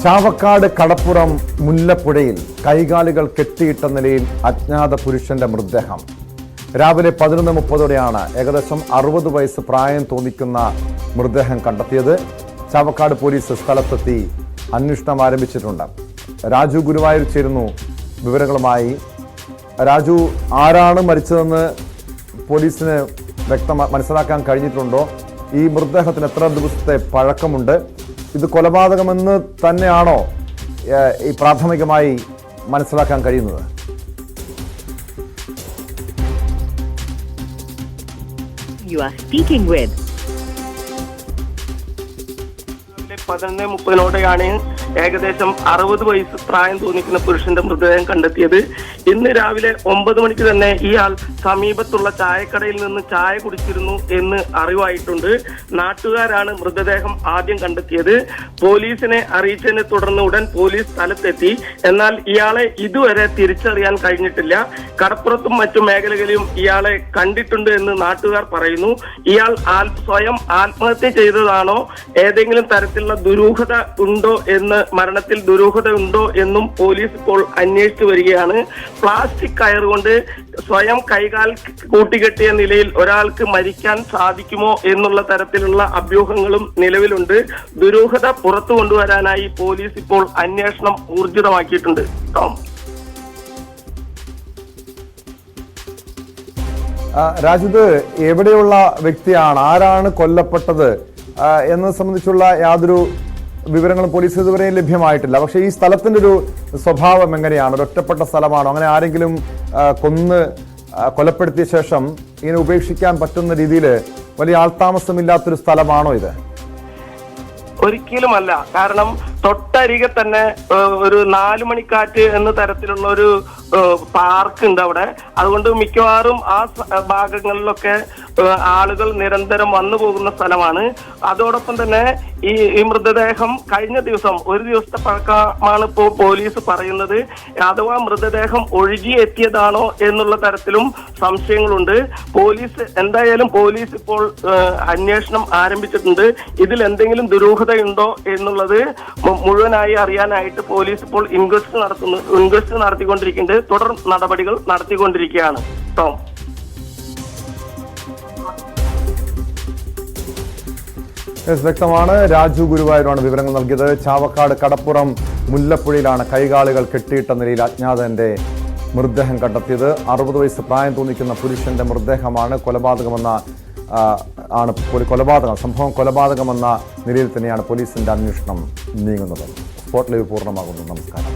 ചാവക്കാട് കടപ്പുറം മുല്ലപ്പുഴയിൽ കൈകാലുകൾ കെട്ടിയിട്ട നിലയിൽ അജ്ഞാത പുരുഷന്റെ മൃതദേഹം രാവിലെ 11:30 ഏകദേശം 60 വയസ്സ് പ്രായം തോന്നിക്കുന്ന മൃതദേഹം കണ്ടെത്തിയത്. ചാവക്കാട് പോലീസ് സ്ഥലത്തെത്തി അന്വേഷണം ആരംഭിച്ചിട്ടുണ്ട്. രാജു ഗുരുവായൂർ ചേരുന്നു വിവരങ്ങളുമായി. രാജു, ആരാണ് മരിച്ചതെന്ന് പോലീസിന് മനസ്സിലാക്കാൻ കഴിഞ്ഞിട്ടുണ്ടോ? ഈ മൃതദേഹത്തിന് എത്ര ദിവസത്തെ പഴക്കമുണ്ട്? ഇത് കൊലപാതകമെന്ന് തന്നെയാണോ ഈ പ്രാഥമികമായി മനസ്സിലാക്കാൻ കഴിയുന്നത്? You are speaking with 11:30 ഏകദേശം 60 വയസ്സ് പ്രായം തോന്നിക്കുന്ന പുരുഷന്റെ മൃതദേഹം കണ്ടെത്തിയത്. ഇന്ന് രാവിലെ 9 മണിക്ക് തന്നെ ഇയാൾ സമീപത്തുള്ള ചായക്കടയിൽ നിന്ന് ചായ കുടിച്ചിരുന്നു എന്ന് അറിവായിട്ടുണ്ട്. നാട്ടുകാരാണ് മൃതദേഹം ആദ്യം കണ്ടെത്തിയത്. പോലീസിനെ അറിയിച്ചതിനെ തുടർന്ന് ഉടൻ പോലീസ് സ്ഥലത്തെത്തി. എന്നാൽ ഇയാളെ ഇതുവരെ തിരിച്ചറിയാൻ കഴിഞ്ഞിട്ടില്ല. കടപ്പുറത്തും മറ്റു മേഖലകളിലും ഇയാളെ കണ്ടിട്ടുണ്ട് എന്ന് നാട്ടുകാർ പറയുന്നു. ഇയാൾ സ്വയം ആത്മഹത്യ ചെയ്തതാണോ, ഏതെങ്കിലും തരത്തിലുള്ള ദുരൂഹത ഉണ്ടോ എന്ന്, മരണത്തിൽ ദുരൂഹത ഉണ്ടോ എന്നും പോലീസ് ഇപ്പോൾ അന്വേഷിച്ചു വരികയാണ്. പ്ലാസ്റ്റിക് കയർ കൊണ്ട് സ്വയം കൈകാൽ കൂട്ടിക്കെട്ടിയ നിലയിൽ ഒരാൾക്ക് മരിക്കാൻ സാധിക്കുമോ എന്നുള്ള തരത്തിലുള്ള അഭ്യൂഹങ്ങളും നിലവിലുണ്ട്. ദുരൂഹത പുറത്തു കൊണ്ടുവരാനായി പോലീസ് ഇപ്പോൾ അന്വേഷണം ഊർജിതമാക്കിയിട്ടുണ്ട്. ടോം, രാജിത് എവിടെയുള്ള വ്യക്തിയാണ്, ആരാണ് കൊല്ലപ്പെട്ടത് എന്നത് സംബന്ധിച്ചുള്ള യാതൊരു വിവരങ്ങളും പോലീസ് ഇതുവരെ ലഭ്യമായിട്ടില്ല. പക്ഷേ ഈ സ്ഥലത്തിന്റെ ഒരു സ്വഭാവം എങ്ങനെയാണ്? ഒരു ഒറ്റപ്പെട്ട സ്ഥലമാണോ? അങ്ങനെ ആരെങ്കിലും കൊലപ്പെടുത്തിയ ശേഷം ഇങ്ങനെ ഉപേക്ഷിക്കാൻ പറ്റുന്ന രീതിയിൽ വലിയ ആൾതാമസമില്ലാത്തൊരു സ്ഥലമാണോ ഇത്? ഒരിക്കലുമല്ല. കാരണം തൊട്ടരികെ തന്നെ ഒരു 4 മണിക്കാറ്റ് എന്ന തരത്തിലുള്ള ഒരു പാർക്ക് ഉണ്ട് അവിടെ. അതുകൊണ്ട് മിക്കവാറും ആ ഭാഗങ്ങളിലൊക്കെ ആളുകൾ നിരന്തരം വന്നു പോകുന്ന സ്ഥലമാണ്. അതോടൊപ്പം തന്നെ ഈ മൃതദേഹം കഴിഞ്ഞ ദിവസം, ഒരു ദിവസത്തെ പഴക്കമാണ് ഇപ്പോൾ പോലീസ് പറയുന്നത്. അഥവാ മൃതദേഹം ഒഴുകിയെത്തിയതാണോ എന്നുള്ള തരത്തിലും സംശയങ്ങളുണ്ട്. എന്തായാലും പോലീസ് ഇപ്പോൾ അന്വേഷണം ആരംഭിച്ചിട്ടുണ്ട്. ഇതിൽ എന്തെങ്കിലും ദുരൂഹതയുണ്ടോ എന്നുള്ളത് മുഴുവനായി അറിയാനായിട്ട് പോലീസ് ഇപ്പോൾ ഇൻക്വസ്റ്റ് നടത്തിക്കൊണ്ടിരിക്കുന്നുണ്ട്. തുടർ നടപടികൾ നടത്തിക്കൊണ്ടിരിക്കുകയാണ്. ടോം, വ്യക്തമാണ്. രാജു ഗുരുവായൂരാണ് വിവരങ്ങൾ നൽകിയത്. ചാവക്കാട് കടപ്പുറം മുല്ലപ്പുഴയിലാണ് കൈകാലുകൾ കെട്ടിയിട്ട നിലയിൽ അജ്ഞാതന്റെ മൃതദേഹം കണ്ടെത്തിയത്. 60 വയസ്സ് പ്രായം തോന്നിക്കുന്ന പുരുഷന്റെ മൃതദേഹമാണ്. സംഭവം കൊലപാതകമെന്ന നിലയിൽ തന്നെയാണ് പോലീസിന്റെ അന്വേഷണം നീങ്ങുന്നത്. സ്പോട്ട് ലൈവ് പൂർണ്ണമാകുന്നു. നമസ്കാരം.